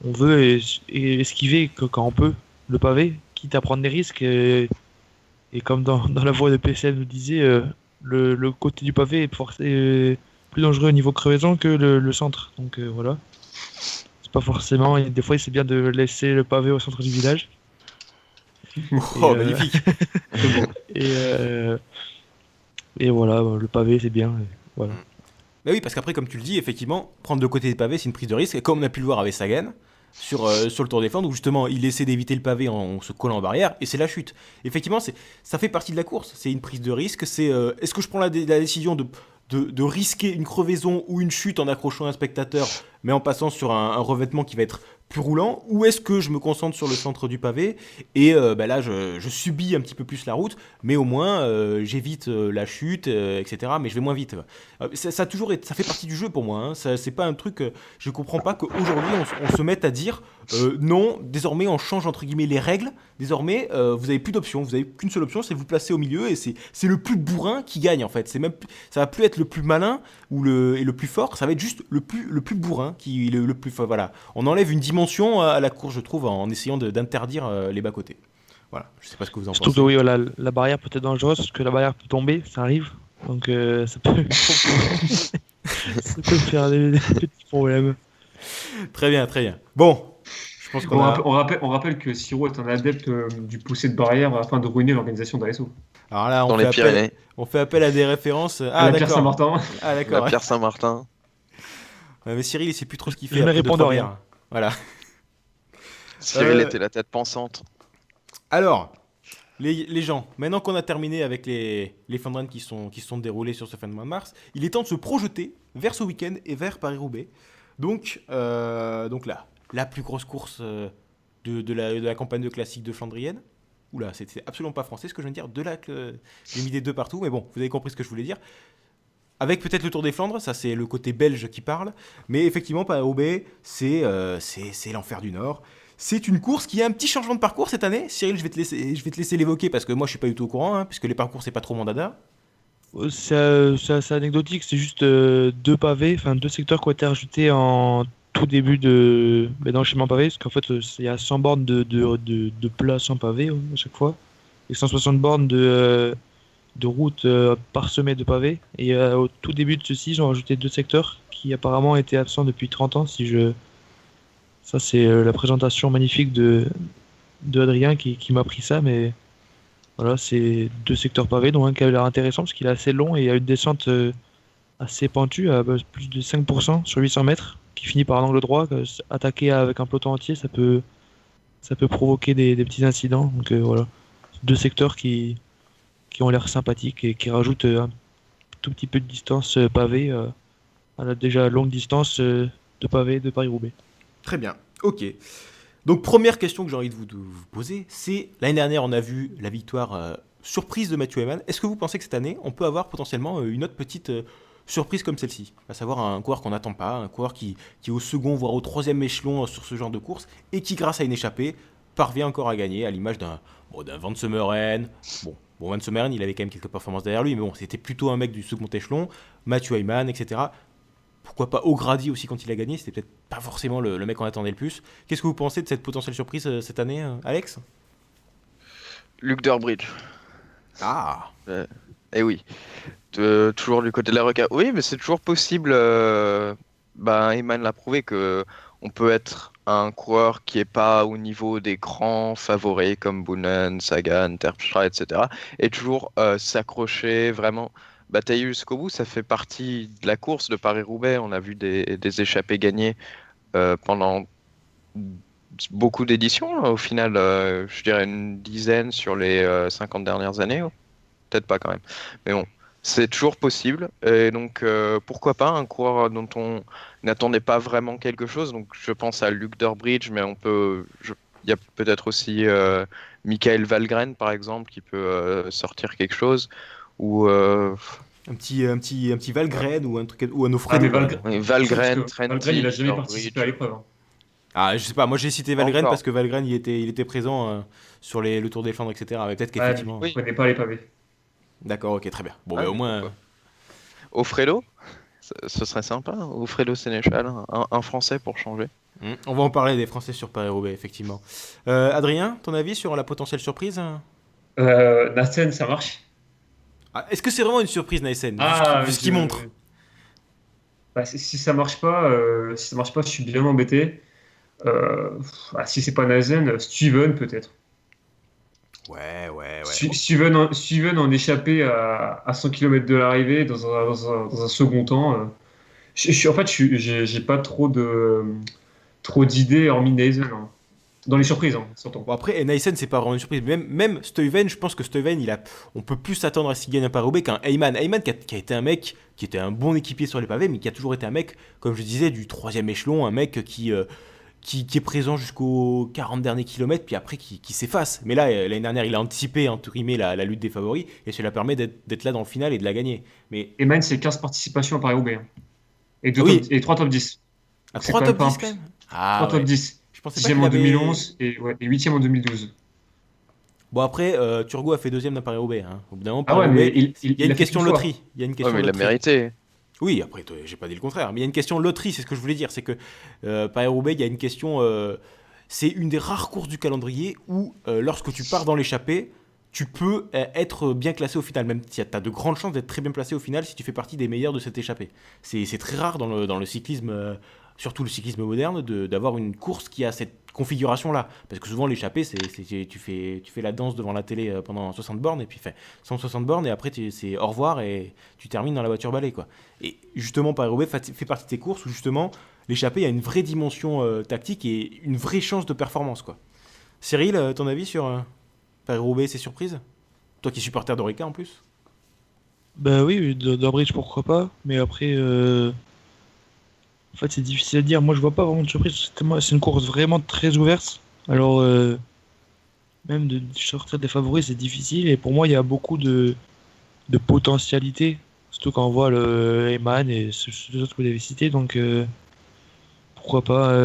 on veut esquiver quand on peut le pavé, quitte à prendre des risques. Et comme dans la voix de PCL nous disait, le côté du pavé est plus dangereux au niveau crevaison que le centre. Donc voilà. C'est pas forcément. Des fois, c'est bien de laisser le pavé au centre du village. Oh, magnifique. Et voilà, le pavé, c'est bien. Et voilà. Mais oui, parce qu'après, comme tu le dis, effectivement, prendre le côté des pavés, c'est une prise de risque. Et comme on a pu le voir avec Sagan sur le Tour des Flandres, où justement il essaie d'éviter le pavé en se collant en barrière, et c'est la chute. Effectivement, ça fait partie de la course. C'est une prise de risque. Est-ce que je prends la décision de risquer une crevaison ou une chute en accrochant un spectateur, mais en passant sur un revêtement qui va être plus roulant, ou est-ce que je me concentre sur le centre du pavé et là je subis un petit peu plus la route, mais au moins j'évite la chute, etc. Mais je vais moins vite. Ça fait partie du jeu pour moi, hein. C'est pas un truc. Je comprends pas qu'aujourd'hui on se mette à dire non, désormais on change entre guillemets les règles. Désormais vous avez plus d'options, vous avez qu'une seule option, c'est de vous placer au milieu, et c'est le plus bourrin qui gagne en fait. Ça va plus être le plus malin et le plus fort, ça va être juste le plus bourrin qui le plus fort. Voilà, on enlève une dimension à la course, je trouve, en essayant d'interdire les bas-côtés. Voilà, je sais pas ce que vous en pensez. Surtout que oui, voilà, la barrière peut être dangereuse, parce que la barrière peut tomber, ça arrive. Donc ça peut ça peut faire des petits problèmes. Très bien. Bon, je pense qu'on on rappelle que Siro est un adepte du poussé de barrière afin de ruiner l'organisation d'ASO. Alors là, Dans les Pyrénées. On fait appel à des références. À la Pierre Saint-Martin. Ah d'accord. La Pierre Saint-Martin. Mais Cyril, il sait plus trop ce qu'il fait. Je ne après réponds 2-3 rien. bières. Voilà. Cyril était la tête pensante. Alors, les gens, maintenant qu'on a terminé avec les fun runs qui sont déroulés sur ce fin de mois de mars, il est temps de se projeter vers ce week-end et vers Paris-Roubaix. Donc là, la plus grosse course de la campagne de classique de Flandrienne. Oula, c'est absolument pas français ce que je viens de dire. J'ai mis des deux partout, mais bon, vous avez compris ce que je voulais dire. Avec peut-être le Tour des Flandres, ça c'est le côté belge qui parle, mais effectivement, Paris-Roubaix, c'est l'enfer du Nord. C'est une course qui a un petit changement de parcours cette année. Cyril, je vais te laisser l'évoquer parce que moi je suis pas du tout au courant, hein, puisque les parcours c'est pas trop mon dada. C'est anecdotique, c'est juste deux pavés, enfin deux secteurs qui ont été rajoutés en tout début dans le chemin pavé, parce qu'en fait, il y a 100 bornes de plat sans pavé à chaque fois, et 160 bornes de route parsemées de pavés. Et au tout début de ceci, ils ont rajouté 2 secteurs qui apparemment étaient absents depuis 30 ans. Ça, c'est la présentation magnifique de Adrien qui m'a pris ça, mais voilà, c'est 2 secteurs pavés, dont un qui a l'air intéressant parce qu'il est assez long et il y a une descente assez pentue à plus de 5% sur 800 mètres qui finit par un angle droit. Attaquer avec un peloton entier, ça peut provoquer des petits incidents. Donc voilà, 2 secteurs qui ont l'air sympathiques et qui rajoutent un tout petit peu de distance pavée à la déjà longue distance de pavé de Paris-Roubaix. Très bien, ok. Donc première question que j'ai envie de vous poser, c'est l'année dernière on a vu la victoire surprise de Mathieu Hayman. Est-ce que vous pensez que cette année on peut avoir potentiellement une autre petite surprise comme celle-ci, à savoir un coureur qu'on n'attend pas, un coureur qui est au second voire au troisième échelon sur ce genre de course et qui grâce à une échappée parvient encore à gagner, à l'image d'un Van Semmeren. Bon, Van Semmeren il avait quand même quelques performances derrière lui, mais bon c'était plutôt un mec du second échelon, Mathieu Hayman, etc. Pourquoi pas O'Grady aussi quand il a gagné, c'était peut-être pas forcément le mec qu'on attendait le plus. Qu'est-ce que vous pensez de cette potentielle surprise cette année, Alex ? Luke Durbridge. Ah Eh oui. Toujours du côté de la reca. Oui, mais c'est toujours possible. Eman l'a prouvé que on peut être un coureur qui est pas au niveau des grands favoris comme Boonen, Sagan, Terpstra, etc. Et toujours s'accrocher, vraiment batailler jusqu'au bout. Ça fait partie de la course de Paris-Roubaix. On a vu des échappées gagnées pendant beaucoup d'éditions. Là, au final, je dirais une dizaine sur les 50 dernières années. Peut-être pas quand même. Mais bon. C'est toujours possible, et donc pourquoi pas un coureur dont on n'attendait pas vraiment quelque chose. Donc je pense à Luke Durbridge, mais il y a peut-être aussi Michael Valgren par exemple qui peut sortir quelque chose, ou un petit Valgren ou un truc ou un Offredo. Valgren, Trentin, Valgren, il a jamais participé à l'épreuve. Ah, je sais pas, moi j'ai cité Valgren parce que Valgren il était présent sur le Tour des Flandres, etc. Mais peut-être qu'effectivement. Je connais pas les pavés. D'accord, ok, très bien. Bon, au moins. Offredo, ce serait sympa. Offredo Sénéchal, un Français pour changer. On va en parler des Français sur Paris-Roubaix, effectivement. Adrien, ton avis sur la potentielle surprise ? Nassen, ça marche. Ah, est-ce que c'est vraiment une surprise, Naesen, vu ce qu'il montre ? Si ça marche pas, je suis bien embêté. Si c'est pas Nassen, Steven peut-être. Ouais. Steven en échappé à 100 km de l'arrivée dans un second temps. En fait, j'ai pas trop d'idées hormis Naesen. Dans les surprises, s'entend. Bon, après, Naesen, c'est pas vraiment une surprise. Même Stuyven, je pense que Stuyven, on peut plus s'attendre à ce qu'il gagne un Paris-Roubaix qu'un Hayman. Hayman qui a été un mec qui était un bon équipier sur les pavés, mais qui a toujours été un mec, comme je disais, du troisième échelon, un mec qui est présent jusqu'aux 40 derniers kilomètres, puis après qui s'efface. Mais là, l'année dernière, il a anticipé, entre guillemets, la lutte des favoris, et cela permet d'être là dans le final et de la gagner. Mais Hayman, c'est 15 participations à Paris-Roubaix. Et 3 top 10. 3 top 10 quand même. 3 top 10. Je pensais 6e en 2011 et 8e en 2012. Bon, après, Turgot a fait 2e dans Paris-Roubaix. Hein. Au bout d'un moment, mais il y a une question de loterie. Il l'a mérité. Oui, après, j'ai pas dit le contraire. Mais il y a une question de loterie, c'est ce que je voulais dire. C'est que Paris-Roubaix, il y a une question. C'est une des rares courses du calendrier où, lorsque tu pars dans l'échappée, tu peux être bien classé au final. Même tu as de grandes chances d'être très bien placé au final si tu fais partie des meilleurs de cette échappée. C'est très rare dans le cyclisme, surtout le cyclisme moderne, d'avoir une course qui a cette configuration-là. Parce que souvent, l'échappée, tu fais la danse devant la télé pendant 60 bornes, et puis 160 bornes, et après, c'est au revoir, et tu termines dans la voiture balai, quoi. Et justement, Paris-Roubaix fait partie de ces courses où, justement, l'échappée a une vraie dimension tactique et une vraie chance de performance, quoi. Cyril, ton avis sur Paris-Roubaix et ses surprises ? Toi qui es supporter d'Orica, en plus ? Bah oui, Durbridge, pourquoi pas, mais après... En fait, c'est difficile à dire. Moi, je vois pas vraiment de surprise. C'est une course vraiment très ouverte. Alors, même de sortir des favoris, c'est difficile. Et pour moi, il y a beaucoup de potentialité. Surtout quand on voit le Hayman et ceux autres que vous avez cités. Donc, pourquoi pas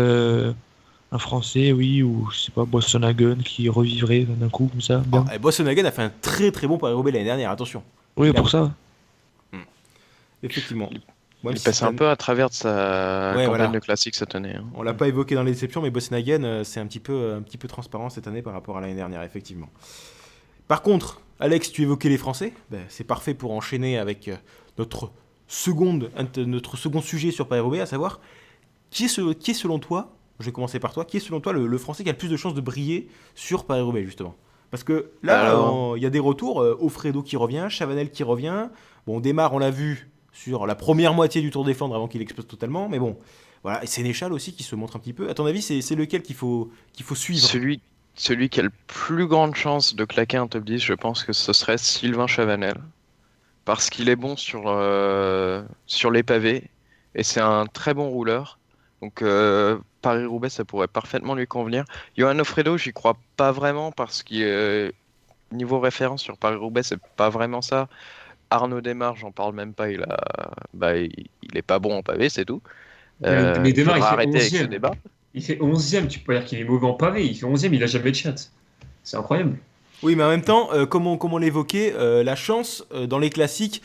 un Français, oui, ou je sais pas, Boasson-Hagen qui revivrait d'un coup comme ça. Boasson-Hagen a fait un très très bon Paris-Roubaix l'année dernière, attention. Oui, pour ça. Effectivement. Même Il si passe un peu à travers de sa Ouais, campagne voilà. de classique cette année, hein. On l'a pas évoqué dans les déceptions, mais Bossenhagen, c'est un petit peu transparent cette année par rapport à l'année dernière, effectivement. Par contre, Alex, tu évoquais les Français. Ben, c'est parfait pour enchaîner avec notre second sujet sur Paris-Roubaix, à savoir qui est selon toi, je vais commencer par toi, qui est selon toi le Français qui a le plus de chances de briller sur Paris-Roubaix, justement? Parce que là, Alors- il y a des retours, Offredo qui revient, Chavanel qui revient. Bon, Desmar, on l'a vu sur la première moitié du Tour des Flandres avant qu'il explose totalement, mais bon, voilà. Et Sénéchal aussi qui se montre un petit peu. À ton avis, c'est lequel qu'il faut suivre? Celui qui a le plus grande chance de claquer un top 10, je pense que ce serait Sylvain Chavanel. Parce qu'il est bon sur les pavés et c'est un très bon rouleur. Donc Paris-Roubaix, ça pourrait parfaitement lui convenir. Johan Offredo, j'y crois pas vraiment parce que niveau référence sur Paris-Roubaix, c'est pas vraiment ça. Arnaud Démare, j'en parle même pas, il est pas bon en pavé, c'est tout. Mais Il Démare, il faudra fait arrêter avec ce 11e. débat. Il fait 11e, tu peux pas dire qu'il est mauvais en pavé. Il fait 11e, il a jamais de chat. C'est incroyable. Oui, mais en même temps, comme on l'évoquait, la chance dans les classiques,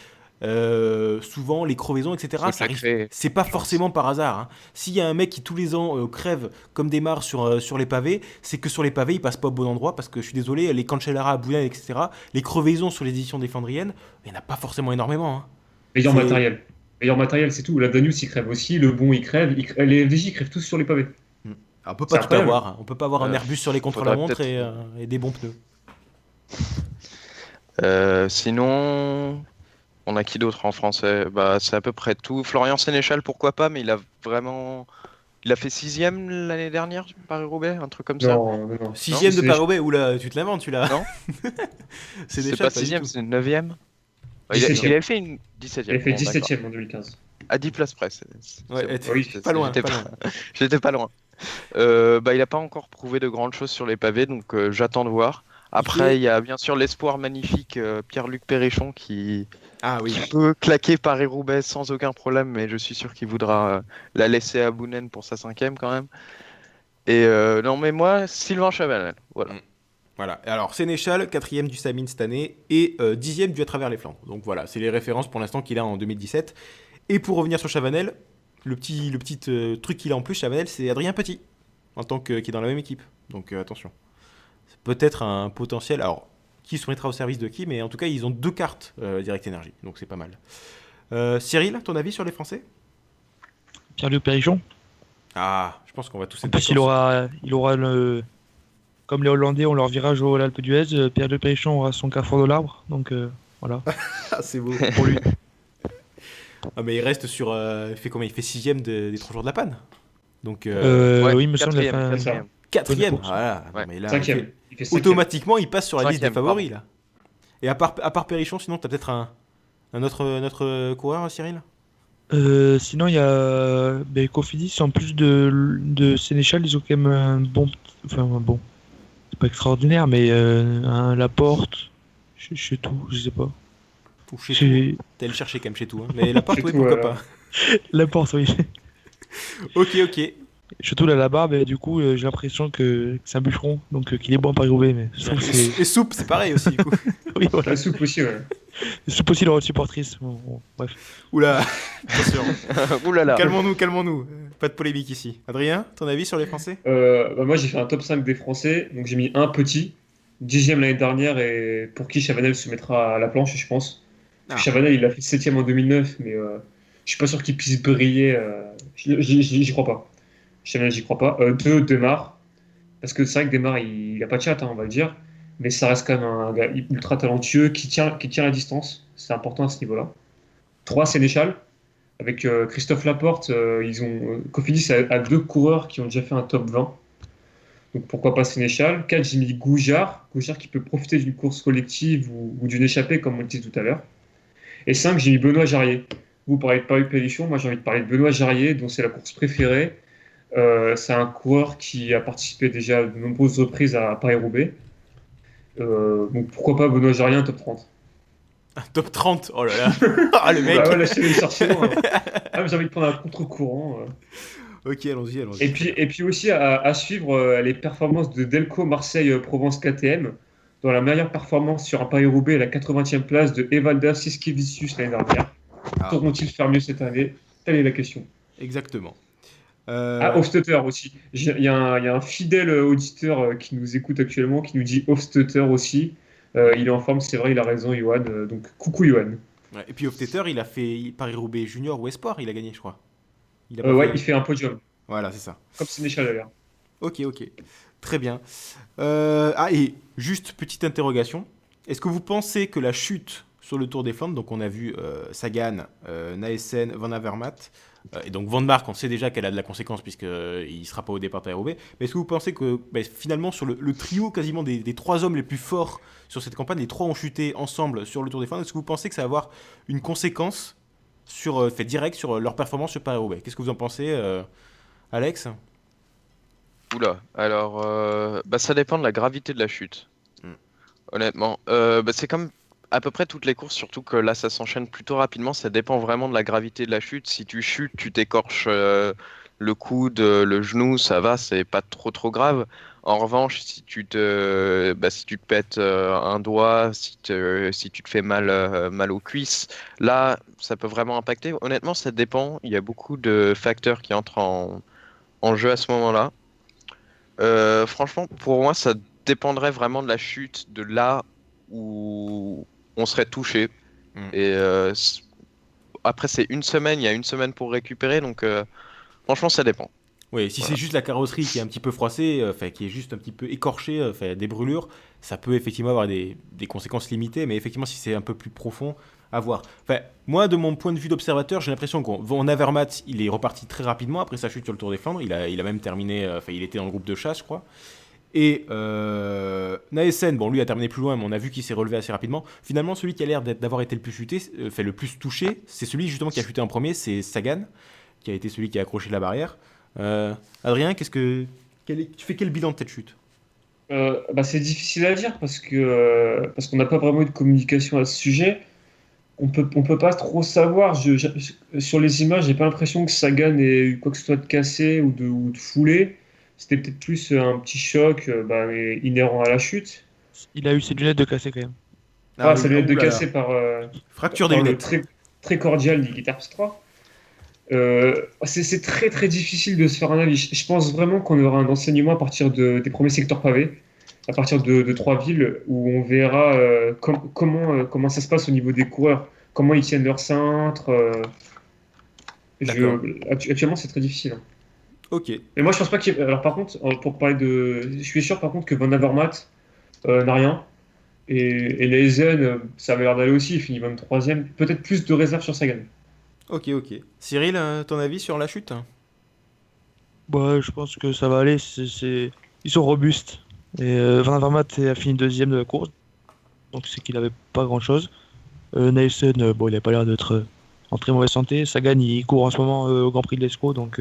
souvent les crevaisons, etc., C'est ça arrive. sacré. C'est pas forcément par hasard, hein. S'il y a un mec qui tous les ans crève comme des mares sur les pavés, c'est que sur les pavés il passe pas au bon endroit parce que je suis désolé, les Cancellara, Boulogne, etc., les crevaisons sur les éditions des Flandriennes, il n'y en a pas forcément énormément, hein. Meilleur C'est- matériel. Meilleur matériel, c'est tout. La Danus, il crève aussi. Le bon, il crève. Les FDJ, ils crèvent tous sur les pavés. Alors, on peut C'est pas tout incroyable. avoir, hein. On peut pas avoir un Euh, Airbus sur les contre-la-montre faudrait et des bons pneus. Sinon, on a qui d'autre en français? Bah, c'est à peu près tout. Florian Sénéchal, pourquoi pas, mais il a fait 6e l'année dernière, Paris-Roubaix, un truc comme ça. Non. 6ème de c'est- Paris-Roubaix, oula, tu te l'inventes, tu l'as. Non. C'est C'est déjà pas pas du 6e, tout. c'est 9e. Il 17e. avait fait une 17e. Il a fait bon, d'accord. 17e en 2015. À 10 places près. Ouais, bon. Oui, pas loin, J'étais pas pas, loin. j'étais pas loin. Il a pas encore prouvé de grandes choses sur les pavés, donc j'attends de voir. Après, il y a bien sûr l'espoir magnifique Pierre-Luc Perrichon qui Ah oui. peut claquer Paris-Roubaix sans aucun problème, mais je suis sûr qu'il voudra la laisser à Bounen pour sa 5e quand même. Et non, mais moi, Sylvain Chavanel, voilà. Voilà. Et alors, Sénéchal, 4ème du Samyn cette année et 10ème du À travers les Flandres. Donc voilà, c'est les références pour l'instant qu'il a en 2017. Et pour revenir sur Chavanel, le petit truc qu'il a en plus, Chavanel, c'est Adrien Petit, qui est dans la même équipe. Donc attention. C'est peut-être un potentiel. Alors, qui se mettra au service de qui, mais en tout cas, ils ont 2 cartes Direct Energy. Donc c'est pas mal. Cyril, ton avis sur les Français? Pierre-Luc Perrichon. Ah, je pense qu'on va tous En être plus, d'accord. il aura comme les Hollandais ont leur virage au l'Alpe d'Huez, Pierre-Luc Perrichon aura son carrefour de l'arbre. Donc voilà, Ah, c'est beau. pour lui. Ah, mais il reste sur. Il fait combien? Il fait 6ème des 3 jours de la panne. Donc Ouais, Oui, il me semble qu'il a quatrième, fait un- ça. 4ème. bonne course. Voilà. Non, Ouais. mais là, 5e. Il fait 5e. automatiquement, il passe sur la liste des 5e, favoris là. Et à part Perrichon, sinon, t'as peut-être un autre coureur, Cyril? Sinon, il y a Cofidis, en plus de Sénéchal, ils ont quand même un bon. Enfin, un bon. C'est pas extraordinaire, mais un Laporte, chez tout, je sais pas. Ou chez tout. Chez T'allais le chercher quand même chez tout. Hein. Mais la porte, Chez oui, tout, pourquoi pas. Laporte, oui. Ok. Surtout là, la barbe, et du coup, j'ai l'impression que c'est un bûcheron, donc qu'il est bon à Paris-Roubaix, mais je trouve que c'est. Et Soupe, c'est pareil aussi, du coup. Oui, voilà. La soupe aussi, ouais. C'est possible d'avoir une supportrice. Bon, bref. Oula, attention. Ouh là là. Calmons-nous. Pas de polémique ici. Adrien, ton avis sur les Français? Moi, j'ai fait un top 5 des Français. Donc, j'ai mis un petit, 10e l'année dernière, et pour qui Chavanel se mettra à la planche, je pense. Ah. Chavanel, il a fait 7e en 2009, mais je suis pas sûr qu'il puisse briller. J'y crois pas. Chavanel, j'y crois pas. 2, Desmar. Parce que c'est vrai que Desmar, il a pas de chat, hein, on va le dire. Mais ça reste quand même un gars ultra talentueux qui tient la distance. C'est important à ce niveau-là. 3, Sénéchal. Avec Christophe Laporte, Cofidis a 2 coureurs qui ont déjà fait un top 20. Donc pourquoi pas Sénéchal. 4, j'ai mis Goujard qui peut profiter d'une course collective ou d'une échappée, comme on le disait tout à l'heure. Et 5, j'ai mis Benoît Jarier. Vous parlez de Paris Pélichon, moi j'ai envie de parler de Benoît Jarier, dont c'est la course préférée. C'est un coureur qui a participé déjà à de nombreuses reprises à Paris-Roubaix. Donc pourquoi pas Benoît Jarier, un top 30. Un top 30, oh là là. Ah, le mec. Bah ouais, là, je suis sorti loin. Ah, mais j'ai envie de prendre un contre-courant. Ok, allons-y. Et puis aussi à suivre les performances de Delco Marseille-Provence KTM, dont la meilleure performance sur un Paris-Roubaix est la 80e place de Evalda Siskevicius l'année dernière. Ah, Sauront-ils faire mieux cette année? Telle est la question. exactement. Ah, Hofstetter aussi. Il y a un fidèle auditeur qui nous écoute actuellement qui nous dit Hofstetter aussi. Il est en forme, c'est vrai, il a raison, Johan. Donc, coucou, Johan. Ouais, et puis Hofstetter, il a fait Paris-Roubaix Junior ou Espoir, il a gagné, je crois. Il a pas Ouais, fait. il fait un podium, Voilà, c'est ça. comme Sénéchal d'ailleurs. Ok, ok. Très bien. Et juste petite interrogation. Est-ce que vous pensez que la chute sur le Tour des Flandres, donc on a vu Sagan, Naesen, Van Avermaet, et donc Van Mark, on sait déjà qu'elle a de la conséquence puisqu'il ne sera pas au départ à Roubaix, mais est-ce que vous pensez que finalement sur le trio quasiment des trois hommes les plus forts sur cette campagne, les trois ont chuté ensemble sur le Tour des Flandres, est-ce que vous pensez que ça va avoir une conséquence fait direct sur leur performance sur Paris-Roubaix? Qu'est-ce que vous en pensez, Alex? Oula, alors ça dépend de la gravité de la chute. Hmm. Honnêtement, c'est comme à peu près toutes les courses, surtout que là ça s'enchaîne plutôt rapidement. Ça dépend vraiment de la gravité de la chute. Si tu chutes, tu t'écorches le coude, le genou, ça va, c'est pas trop grave. En revanche, si tu te pètes un doigt, si tu te fais mal aux cuisses, là ça peut vraiment impacter. Honnêtement, ça dépend. Il y a beaucoup de facteurs qui entrent en jeu à ce moment-là. Franchement, pour moi, ça dépendrait vraiment de la chute, de là où on serait touché. Mm. Et après, c'est une semaine, il y a une semaine pour récupérer, donc franchement, ça dépend. Oui, si Voilà. c'est juste la carrosserie qui est un petit peu froissée, qui est juste un petit peu écorchée, des brûlures, ça peut effectivement avoir des conséquences limitées, mais effectivement, si c'est un peu plus profond, à voir. Moi, de mon point de vue d'observateur, j'ai l'impression qu'on Van Avermaet, il est reparti très rapidement après sa chute sur le Tour des Flandres. Il a même terminé, il était dans le groupe de chasse, je crois. Et Naesen, bon, lui a terminé plus loin, mais on a vu qu'il s'est relevé assez rapidement. Finalement, celui qui a l'air d'avoir été le plus chuté, le plus touché, c'est celui justement qui a chuté en premier, c'est Sagan, qui a été celui qui a accroché la barrière. Adrien, tu fais quel bilan de cette chute? C'est difficile à dire parce qu'on n'a pas vraiment eu de communication à ce sujet. On peut pas trop savoir. Sur les images, j'ai pas l'impression que Sagan ait eu quoi que ce soit de cassé ou de foulé. C'était peut-être plus un petit choc inhérent à la chute. Il a eu ses lunettes de cassé quand même. Ça vient de casser Fracture des par le lunettes. très, très cordial Niki Terpstra. C'est très très difficile de se faire un avis. Je pense vraiment qu'on aura un enseignement à partir des premiers secteurs pavés, à partir de trois villes, où on verra comment ça se passe au niveau des coureurs, comment ils tiennent leur cintre. D'accord. Actuellement, c'est très difficile, hein. Ok. Mais moi, je pense pas qu'il y ait... Alors, par contre, pour parler je suis sûr, par contre, que Van Avermaet n'a rien. Et Leisen, ça avait l'air d'aller aussi. Il finit 23e. Peut-être plus de réserve sur Sagan. Ok. Cyril, ton avis sur la chute? Je pense que ça va aller. Ils sont robustes. Et Van Avermaet a fini deuxième de la course. Donc c'est qu'il avait pas grand chose. Naesen, il a pas l'air d'être en très mauvaise santé. Sagan, il court en ce moment au Grand Prix de l'Escaut. Donc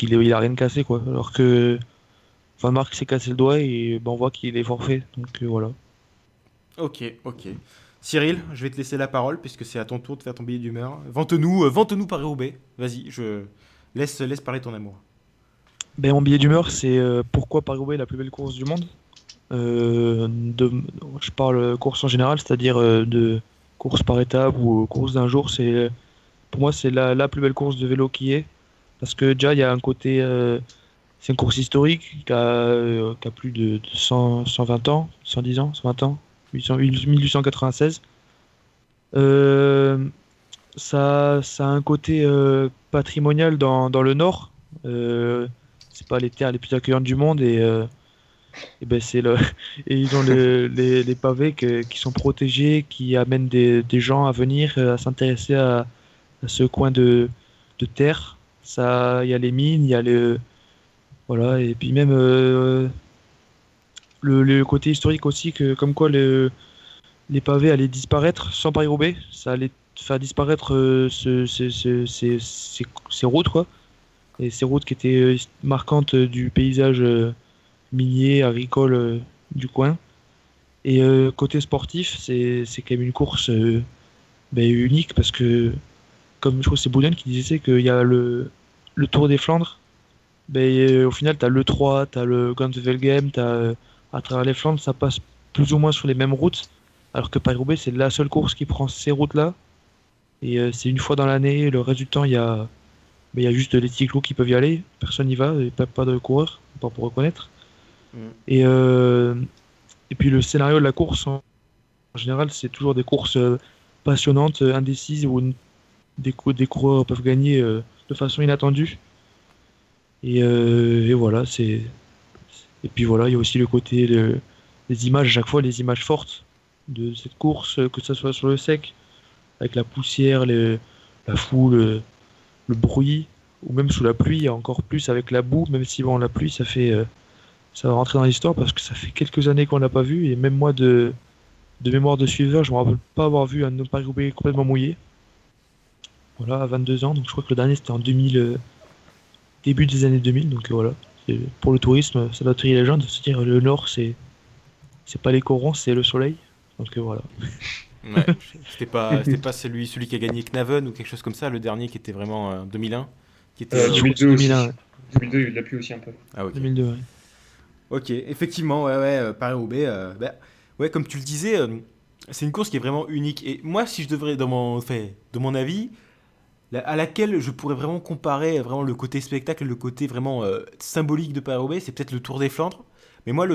il a rien cassé, quoi. Alors que Van Mark s'est cassé le doigt et on voit qu'il est forfait. Donc voilà. Ok. Cyril, je vais te laisser la parole puisque c'est à ton tour de faire ton billet d'humeur. Vante-nous Paris-Roubaix. Vas-y, je laisse parler ton amour. Mon billet d'humeur, c'est pourquoi Paris-Roubaix est la plus belle course du monde. Je parle course en général, c'est-à-dire de course par étape ou course d'un jour. Pour moi, c'est la plus belle course de vélo qui est. Parce que déjà, il y a un côté. C'est une course historique qui a plus de 120 ans, 110 ans, 120 ans, 1896. Ça a un côté patrimonial dans le nord. C'est pas les terres les plus accueillantes du monde et ils ont les pavés qui sont protégés, qui amènent des gens à venir à s'intéresser à ce coin de terre. Il y a les mines, il y a voilà, et puis même le côté historique aussi, comme quoi les pavés allaient disparaître sans Paris-Roubaix, ça allait faire disparaître ces routes, quoi. Et ces routes qui étaient marquantes du paysage minier, agricole du coin. Et côté sportif, c'est quand même une course unique parce que, comme je crois que c'est Boulen qui disait qu'il y a le Tour des Flandres. Au final, tu as l'E3, tu as le Gant-Wevelgem, à travers les Flandres, ça passe plus ou moins sur les mêmes routes. Alors que Paris-Roubaix, c'est la seule course qui prend ces routes-là. Et c'est une fois dans l'année. Le reste du temps, il y a juste les cyclos qui peuvent y aller. Personne n'y va, et pas de coureurs, pas pour reconnaître. Mm. Et, euh, et puis le scénario de la course, en général, c'est toujours des courses passionnantes, indécises, où des coureurs peuvent gagner de façon inattendue. Et voilà, et puis voilà, il y a aussi le côté, les images, à chaque fois, les images fortes de cette course, que ce soit sur le sec, avec la poussière, la foule, le bruit, ou même sous la pluie, et encore plus avec la boue, même si bon, la pluie, ça va rentrer dans l'histoire parce que ça fait quelques années qu'on l'a pas vu, et même moi, de mémoire de suiveur, je me rappelle pas avoir vu un Paris-Roubaix complètement mouillé. Voilà, à 22 ans, donc je crois que le dernier c'était en 2000, début des années 2000, donc voilà. Pour le tourisme, ça doit être une légende de se dire le nord, c'est pas les corons, c'est le soleil. Donc voilà. Ouais, c'était pas celui qui a gagné Knaven ou quelque chose comme ça, le dernier qui était vraiment 2001, qui était. 2002 aussi. 2001, ouais. 2002, il y a eu de la pluie aussi un peu. Ah ok. 2002, ouais. Ok, effectivement, ouais, Paris-Roubaix, ouais, comme tu le disais, c'est une course qui est vraiment unique. Et moi, si je devrais, de mon avis, à laquelle je pourrais vraiment comparer vraiment le côté spectacle, le côté vraiment symbolique de Paris-Roubaix, c'est peut-être le Tour des Flandres. Mais moi,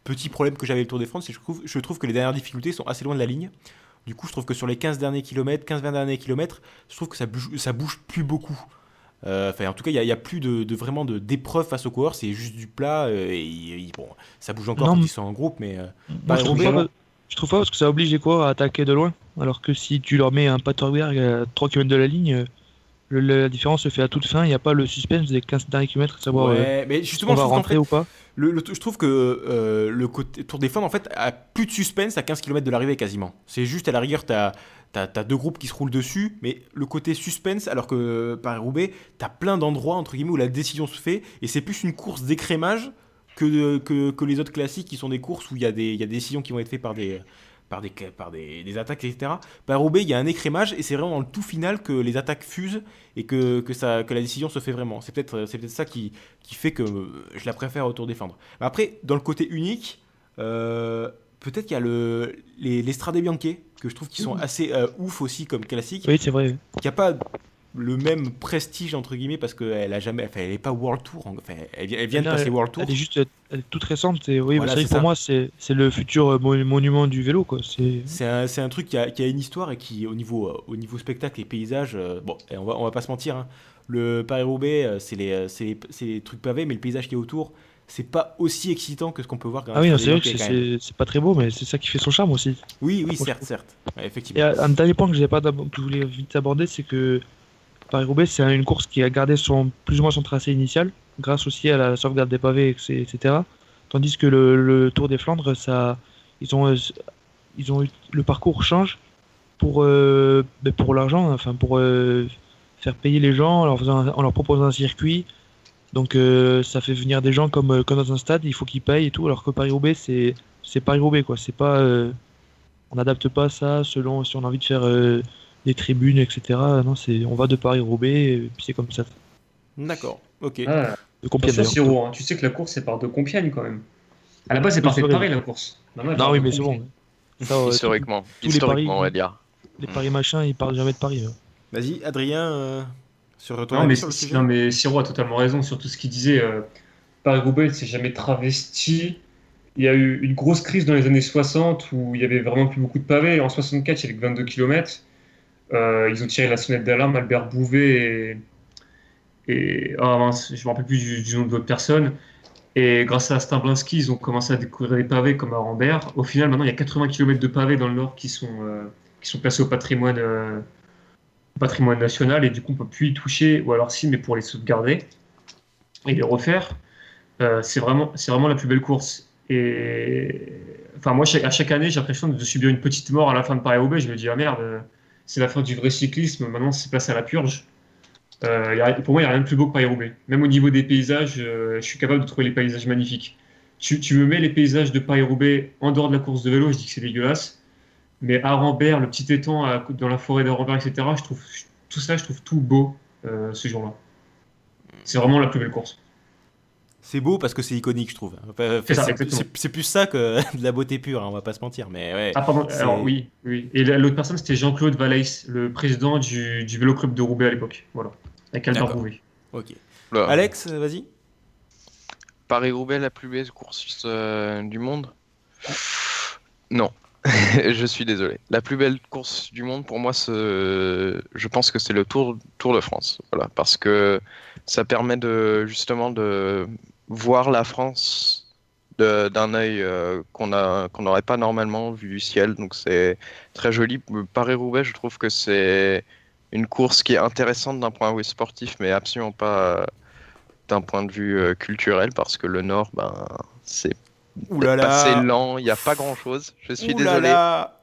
petit problème que j'avais avec le Tour des Flandres, c'est que je trouve que les dernières difficultés sont assez loin de la ligne. Du coup, je trouve que sur les 15 derniers kilomètres, 15-20 derniers kilomètres, je trouve que ça bouge plus beaucoup. En tout cas, il y a plus vraiment d'épreuves face aux coureurs, c'est juste du plat. Bon, ça bouge encore Non, quand ils sont en groupe, mais moi Paris-Roubaix, je trouve pas parce que ça oblige les coureurs à attaquer de loin. Alors que si tu leur mets un Paterberg à 3 km de la ligne, la différence se fait à toute fin, il n'y a pas le suspense des 15 derniers kilomètres, à savoir ouais, mais est-ce justement, qu'on je va trouve qu'en rentrer fait, ou pas. je trouve que le côté Tour des Flandres, en fait, a plus de suspense à 15 km de l'arrivée quasiment. C'est juste à la rigueur, t'as deux groupes qui se roulent dessus, mais le côté suspense, alors que Paris-Roubaix, t'as plein d'endroits, entre guillemets, où la décision se fait, et c'est plus une course d'écrémage que les autres classiques qui sont des courses où il y a des décisions qui vont être faites par des attaques, etc. Paris-Roubaix, il y a un écrémage, et c'est vraiment dans le tout final que les attaques fusent et que la décision se fait vraiment. C'est peut-être ça qui fait que je la préfère au Tour des Flandres. Mais après, dans le côté unique, peut-être qu'il y a les Strade Bianche, que je trouve qui sont assez ouf aussi comme classique, Oui, c'est vrai. qui a pas le même prestige entre guillemets parce qu'elle a jamais, enfin, elle est pas World Tour, enfin, elle vient de Non, passer World Tour. elle est toute récente. Et oui, Voilà, c'est vrai c'est que pour ça. moi, c'est le futur monument du vélo, quoi. C'est un truc qui a une histoire et qui, au niveau spectacle et paysage, bon, et on va pas se mentir, hein, le Paris-Roubaix, c'est les trucs pavés, mais le paysage qui est autour, c'est pas aussi excitant que ce qu'on peut voir quand Ah oui, non, c'est vrai que quand même. c'est pas très beau, mais c'est ça qui fait son charme aussi. Oui, Moi, je certes, trouve. certes. Ouais, Et effectivement. un dernier point que que je voulais vite aborder, c'est que Paris-Roubaix, c'est une course qui a gardé plus ou moins son tracé initial, grâce aussi à la sauvegarde des pavés, etc. Tandis que le Tour des Flandres, ils ont, euh, le parcours change pour l'argent, enfin pour faire payer les gens en leur proposant un circuit. Donc ça fait venir des gens comme dans un stade, il faut qu'ils payent et tout, alors que Paris-Roubaix, c'est Paris-Roubaix, quoi. C'est pas, on n'adapte pas ça selon si on a envie de faire des tribunes, etc. Non, on va de Paris-Roubaix, et puis c'est comme ça. D'accord, ok. Ah, De Compiègne attention, d'ailleurs. Siro, hein, tu sais que la course, c'est part de Compiègne quand même. À la base, c'est Oui, partie c'est de vrai. Paris, la course. Maintenant, elle Non, part oui, de mais c'est Compiègne. bon. Ça, Historiquement, tous les paris, on va dire. les paris machins, ils parlent jamais de Paris. Vas-y, Adrien, sur ton Non, mais, avis sur le sujet. non, mais Siro a totalement raison sur tout ce qu'il disait. Paris-Roubaix ne s'est jamais travesti. Il y a eu une grosse crise dans les années 60 où il y avait vraiment plus beaucoup de pavés. En 64, il y avait que 22 km. Ils ont tiré la sonnette d'alarme, Albert Bouvet ah mince, je ne me rappelle plus du nom de l'autre personne. Et grâce à Stimblinski, ils ont commencé à découvrir les pavés comme à Rambert. Au final, maintenant, il y a 80 km de pavés dans le Nord qui sont placés au patrimoine national. Et du coup, on ne peut plus y toucher, ou alors si, mais pour les sauvegarder et les refaire. C'est vraiment la plus belle course. Et enfin, moi, à chaque année, j'ai l'impression de subir une petite mort à la fin de Paris-Roubaix. Je me dis, ah merde, c'est la fin du vrai cyclisme. Maintenant, c'est place à la purge. Pour moi, il n'y a rien de plus beau que Paris-Roubaix. Même au niveau des paysages, je suis capable de trouver les paysages magnifiques. Tu me mets les paysages de Paris-Roubaix en dehors de la course de vélo, je dis que c'est dégueulasse. Mais à Rambert, le petit étang dans la forêt de Rambert, etc., je trouve tout beau ce jour-là. C'est vraiment la plus belle course. C'est beau parce que c'est iconique, je trouve. Enfin, C'est ça, exactement. c'est plus ça que de la beauté pure, hein, on va pas se mentir. Mais ouais. Ah, pardon, c'est- alors oui, oui. Et l'autre personne, c'était Jean-Claude Valais, le président du Vélo Club de Roubaix à l'époque. Voilà. Avec Albert D'accord. Bouvet. Ok. Là, Alex, vas-y. Paris-Roubaix, la plus belle course du monde? Non, je suis désolé. La plus belle course du monde, pour moi, je pense que c'est le Tour de France. Voilà, parce que ça permet justement de voir la France d'un œil qu'on n'aurait pas normalement vu du ciel. Donc c'est très joli. Paris-Roubaix, je trouve que c'est une course qui est intéressante d'un point de vue sportif, mais absolument pas d'un point de vue culturel, parce que le Nord, ben, c'est Ouh là là. assez lent, il n'y a pas grand-chose. Je suis Ouh là désolé, là.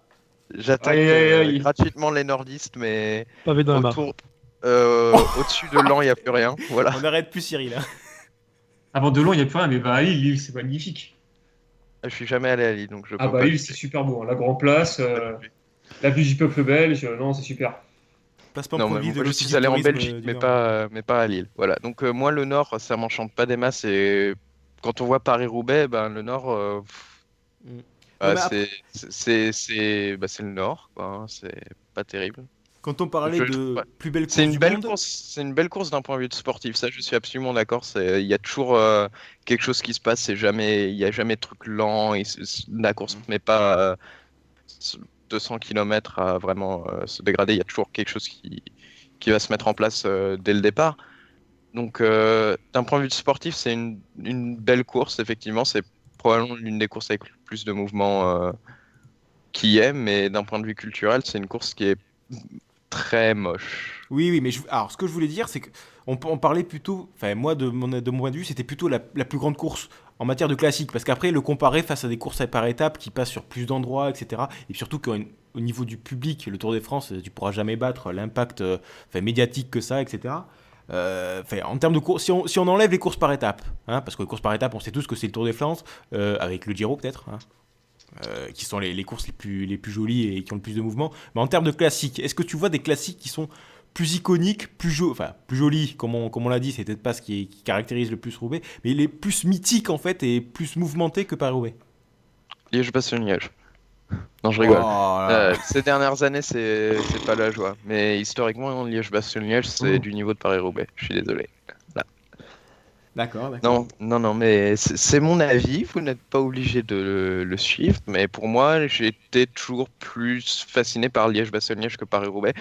j'attaque Aïe, aïe, aïe. gratuitement les nordistes, mais Pavé dans la mare. autour, au-dessus de Lens, il n'y a plus rien. Voilà. On n'arrête plus Cyril. Hein. Avant de Lens, il n'y a plus rien, mais va à Lille, Lille, c'est magnifique. Je suis jamais allé à Lille, donc je Ah peux bah pas Lille, juger. c'est super beau. Hein. La Grand Place, la vue du peuple belge, non, c'est super. Placement Non, mais produit de moi, je l'Office suis du allé en tourisme Belgique, du mais Nord. pas à Lille. Voilà. Donc moi, le Nord, ça m'enchante pas des masses. Et quand on voit Paris-Roubaix, ben, le Nord, Mm. Non, bah, mais après, c'est le Nord, quoi, hein. C'est pas terrible. quand on parlait Je- de ouais. plus belle C'est course une du belle monde, course, c'est une belle course d'un point de vue de sportif. Ça, je suis absolument d'accord. Il y a toujours quelque chose qui se passe. Il y a jamais de truc lent. La course ne met pas 200 km à vraiment se dégrader. Il y a toujours quelque chose qui va se mettre en place dès le départ. Donc, d'un point de vue de sportif, c'est une belle course. Effectivement, c'est probablement l'une des courses avec le plus de mouvements qui est. Mais d'un point de vue culturel, c'est une course qui est très moche. oui, oui, mais alors ce que je voulais dire, c'est qu'on parlait plutôt, enfin moi de mon point de vue, c'était plutôt la plus grande course en matière de classique, parce qu'après le comparer face à des courses par étapes qui passent sur plus d'endroits, etc. Et surtout qu'au niveau du public, le Tour de France, tu pourras jamais battre l'impact médiatique que ça, etc. En termes de course, si on enlève les courses par étapes, hein, parce que les courses par étapes, on sait tous que c'est le Tour des Flandres, avec le Giro peut-être, hein, qui sont les courses les plus jolies et qui ont le plus de mouvements. Mais en termes de classiques, est-ce que tu vois des classiques qui sont plus iconiques, plus jolis, comme on l'a dit, c'est peut-être pas ce qui caractérise le plus Roubaix, mais les plus mythiques en fait et plus mouvementés que Paris-Roubaix? Liège-Bastogne-Liège. Non, je rigole. Oh là là. Ces dernières années, c'est pas la joie. Mais historiquement, Liège-Bastogne-Liège, c'est Oh. du niveau de Paris-Roubaix. Je suis désolé. D'accord, d'accord. Non, mais c'est mon avis. Vous n'êtes pas obligé de le suivre. Mais pour moi, j'ai été toujours plus fasciné par Liège-Bastogne-Liège que Paris-Roubaix.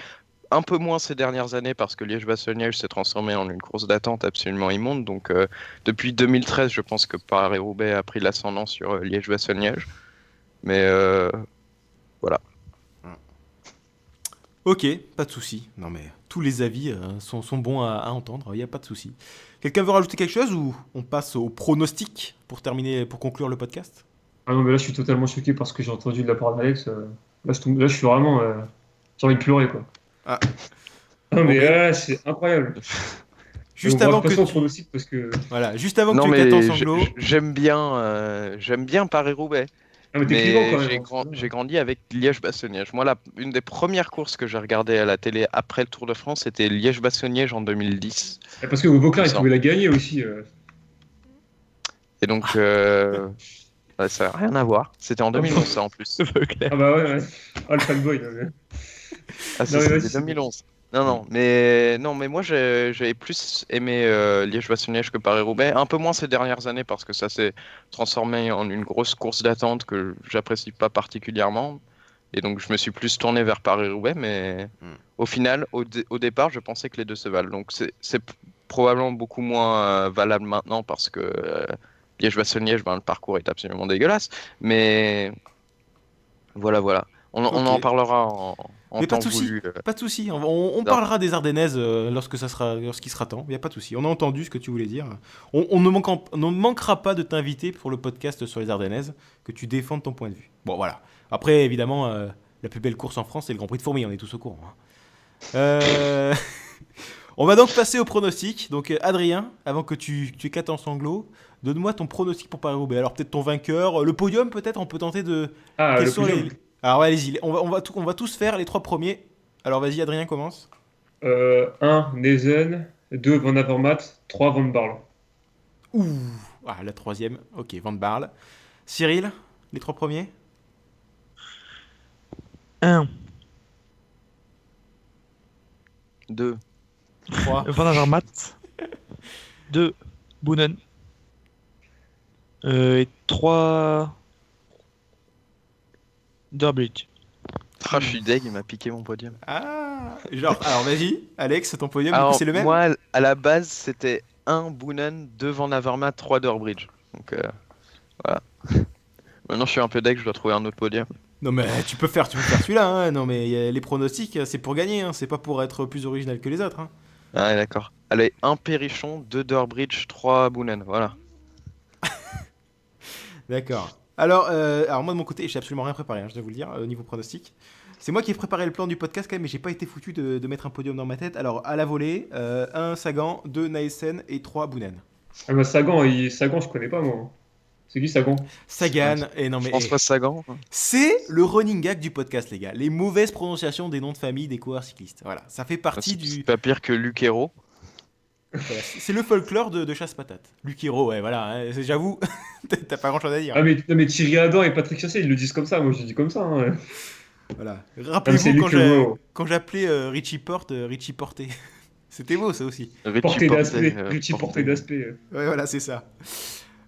Un peu moins ces dernières années parce que Liège-Bastogne-Liège s'est transformé en une course d'attente absolument immonde. Donc, depuis 2013, je pense que Paris-Roubaix a pris l'ascendant sur Liège-Bastogne-Liège. Mais voilà. Ok, pas de souci. Non mais tous les avis sont bons à entendre, il n'y a pas de souci. Quelqu'un veut rajouter quelque chose ou on passe au pronostic pour terminer, pour conclure le podcast? Ah non, mais là, je suis totalement choqué par ce que j'ai entendu de la part d'Alex. Là, je suis vraiment. J'ai envie de pleurer, quoi. Ah. Non, mais Ok. c'est incroyable. Juste On va avant passer que au tu... pronostic parce que. Voilà, juste avant Non, que tu mais éclates en sanglots. j'aime bien Paris-Roubaix. Ah, mais t'es clivant Mais quand même. Hein. j'ai grandi avec Liège-Bastogne-Liège. Moi, une des premières courses que j'ai regardées à la télé après le Tour de France, c'était Liège-Bastogne-Liège en 2010. Et parce que Vauclair, il Ça. pouvait la gagner aussi. Et donc, ça n'a rien à voir. C'était en 2011, ça, en plus. Ah bah ouais. Ah, le fanboy. Ouais. Ah, Non, mais vas-y, c'était c'est 2011. Non, mais moi, j'avais plus aimé Liège-Bastogne-Liège que Paris-Roubaix. Un peu moins ces dernières années parce que ça s'est transformé en une grosse course d'attente que j'apprécie pas particulièrement. Et donc, je me suis plus tourné vers Paris-Roubaix. Mais au final, au départ, je pensais que les deux se valent. Donc, c'est probablement beaucoup moins valable maintenant parce que Liège-Bastogne-Liège, le parcours est absolument dégueulasse. Mais voilà. On en Ok. parlera en Mais pas temps de souci, voulu. pas de souci. On parlera des Ardennaises lorsqu'il sera temps. Il n'y a pas de souci. On a entendu ce que tu voulais dire. On ne manquera pas de t'inviter pour le podcast sur les Ardennaises, que tu défendes ton point de vue. Bon, voilà. Après, évidemment, la plus belle course en France, c'est le Grand Prix de Fourmies. On est tous au courant. Hein. On va donc passer au pronostic. Donc, Adrien, avant que tu éclates en sanglots, donne-moi ton pronostic pour Paris-Roubaix. Alors, peut-être ton vainqueur, le podium, peut-être. On peut tenter de. Ah, Quels le sont podium. Alors, ouais, allez-y. On va tous faire les trois premiers. Alors, vas-y, Adrien, commence. 1, Nezen. 2, Van Avermaet. 3, Van Barle. Ouh. Ah, la troisième, ok, Van Barle. Cyril, les 3 premiers? 1. 2. 3. Van Avermaet. 2. Boonen. Et 3. Durbridge. Ah, je suis deg, il m'a piqué mon podium. Ah, genre, alors vas-y, Alex, ton podium, du coup, Alors, c'est le même? moi, à la base, c'était 1 Boonen, 2 Van Avermaet, 3 Durbridge. Donc, voilà. Maintenant, je suis un peu deg, je dois trouver un autre podium. Non mais tu peux faire celui-là, hein. Non mais les pronostics, c'est pour gagner, hein. C'est pas pour être plus original que les autres, hein. Ah, ouais, d'accord. Allez, 1 Perrichon, 2 Durbridge, 3 Boonen, voilà. D'accord. Alors moi de mon côté, j'ai absolument rien préparé, hein, je dois vous le dire, au niveau pronostic. C'est moi qui ai préparé le plan du podcast quand même, mais j'ai pas été foutu de mettre un podium dans ma tête. Alors à la volée, 1 Sagan, 2 Naesen et 3 Boonen. Ah bah Sagan, Sagan, je connais pas moi. C'est qui Sagan? Sagan, et non mais François Sagan. c'est le running gag du podcast les gars, les mauvaises prononciations des noms de famille des coureurs cyclistes. Voilà, ça fait partie du... C'est pas pire que Luc Hérault. Voilà, c'est le folklore de Chasse Patate. Luc Hero, ouais voilà, hein, j'avoue, t'as pas grand chose à dire. Ah mais, non, mais Thierry Adam et Patrick Chassé, ils le disent comme ça, moi je dis comme ça. Hein. Voilà. Ah, mais c'est Rappelez-vous Luc Hero. quand j'appelais Richie Porte, Richie Porté. C'était beau ça aussi. Richie Portée Porté, d'aspect, Richie portée d'aspect. Ouais, voilà, c'est ça.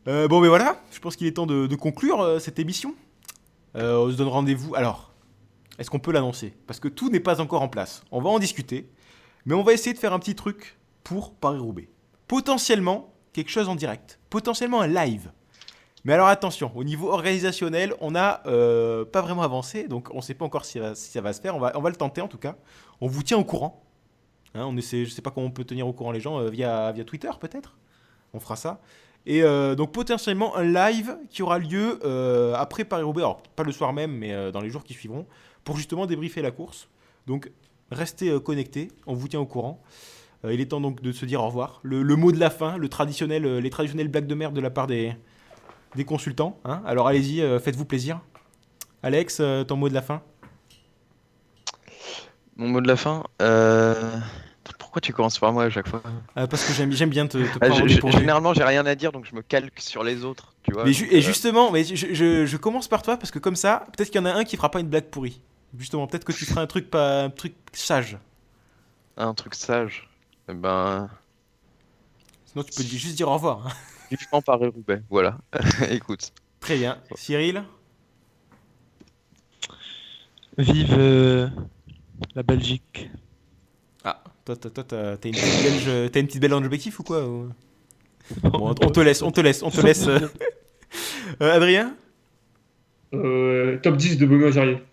Bon, mais voilà, je pense qu'il est temps de conclure cette émission. On se donne rendez-vous. Alors, est-ce qu'on peut l'annoncer? Parce que tout n'est pas encore en place. On va en discuter, mais on va essayer de faire un petit truc pour Paris-Roubaix. Potentiellement, quelque chose en direct. Potentiellement un live. Mais alors attention, au niveau organisationnel, on n'a pas vraiment avancé, donc on ne sait pas encore si ça va se faire. On va le tenter en tout cas. On vous tient au courant. Hein, on essaie, je ne sais pas comment on peut tenir au courant les gens, via Twitter peut-être. On fera ça. Et donc potentiellement un live qui aura lieu après Paris-Roubaix, alors pas le soir même, mais dans les jours qui suivront, pour justement débriefer la course. Donc restez connectés, on vous tient au courant. Il est temps donc de se dire au revoir. Le mot de la fin, les traditionnelles blagues de merde de la part des consultants. Hein. Alors allez-y, faites-vous plaisir. Alex, ton mot de la fin? Mon mot de la fin. Pourquoi tu commences par moi à chaque fois? Parce que j'aime bien te prendre au dépourvu. Généralement, j'ai rien à dire, donc je me calque sur les autres. Tu vois, Mais donc, justement, je commence par toi parce que comme ça, peut-être qu'il y en a un qui fera pas une blague pourrie. Justement, peut-être que tu feras un truc sage. un truc sage. Eh ben, Sinon, tu peux juste dire au revoir. Hein. vivement Paris-Roubaix. Voilà. Écoute. Très bien. Cyril? Vive la Belgique. Ah, toi, t'as une petite belle en objectif ou quoi ou... Bon, on te laisse. Adrien? Top 10 de Benoît Jarier.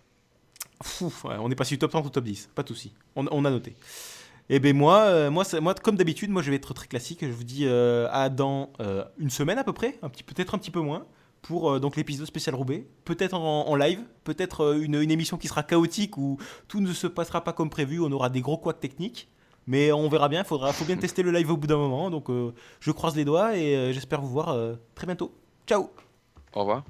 Ouais, on est passé du top 30 au top 10, pas de soucis. On a noté. Et ben moi, comme d'habitude, moi je vais être très classique. Je vous dis à dans une semaine à peu près, peut-être un petit peu moins, pour donc l'épisode spécial Roubaix. Peut-être en live, peut-être une émission qui sera chaotique où tout ne se passera pas comme prévu. On aura des gros couacs techniques, mais on verra bien. Faut bien tester le live au bout d'un moment. Donc je croise les doigts et j'espère vous voir très bientôt. Ciao. Au revoir.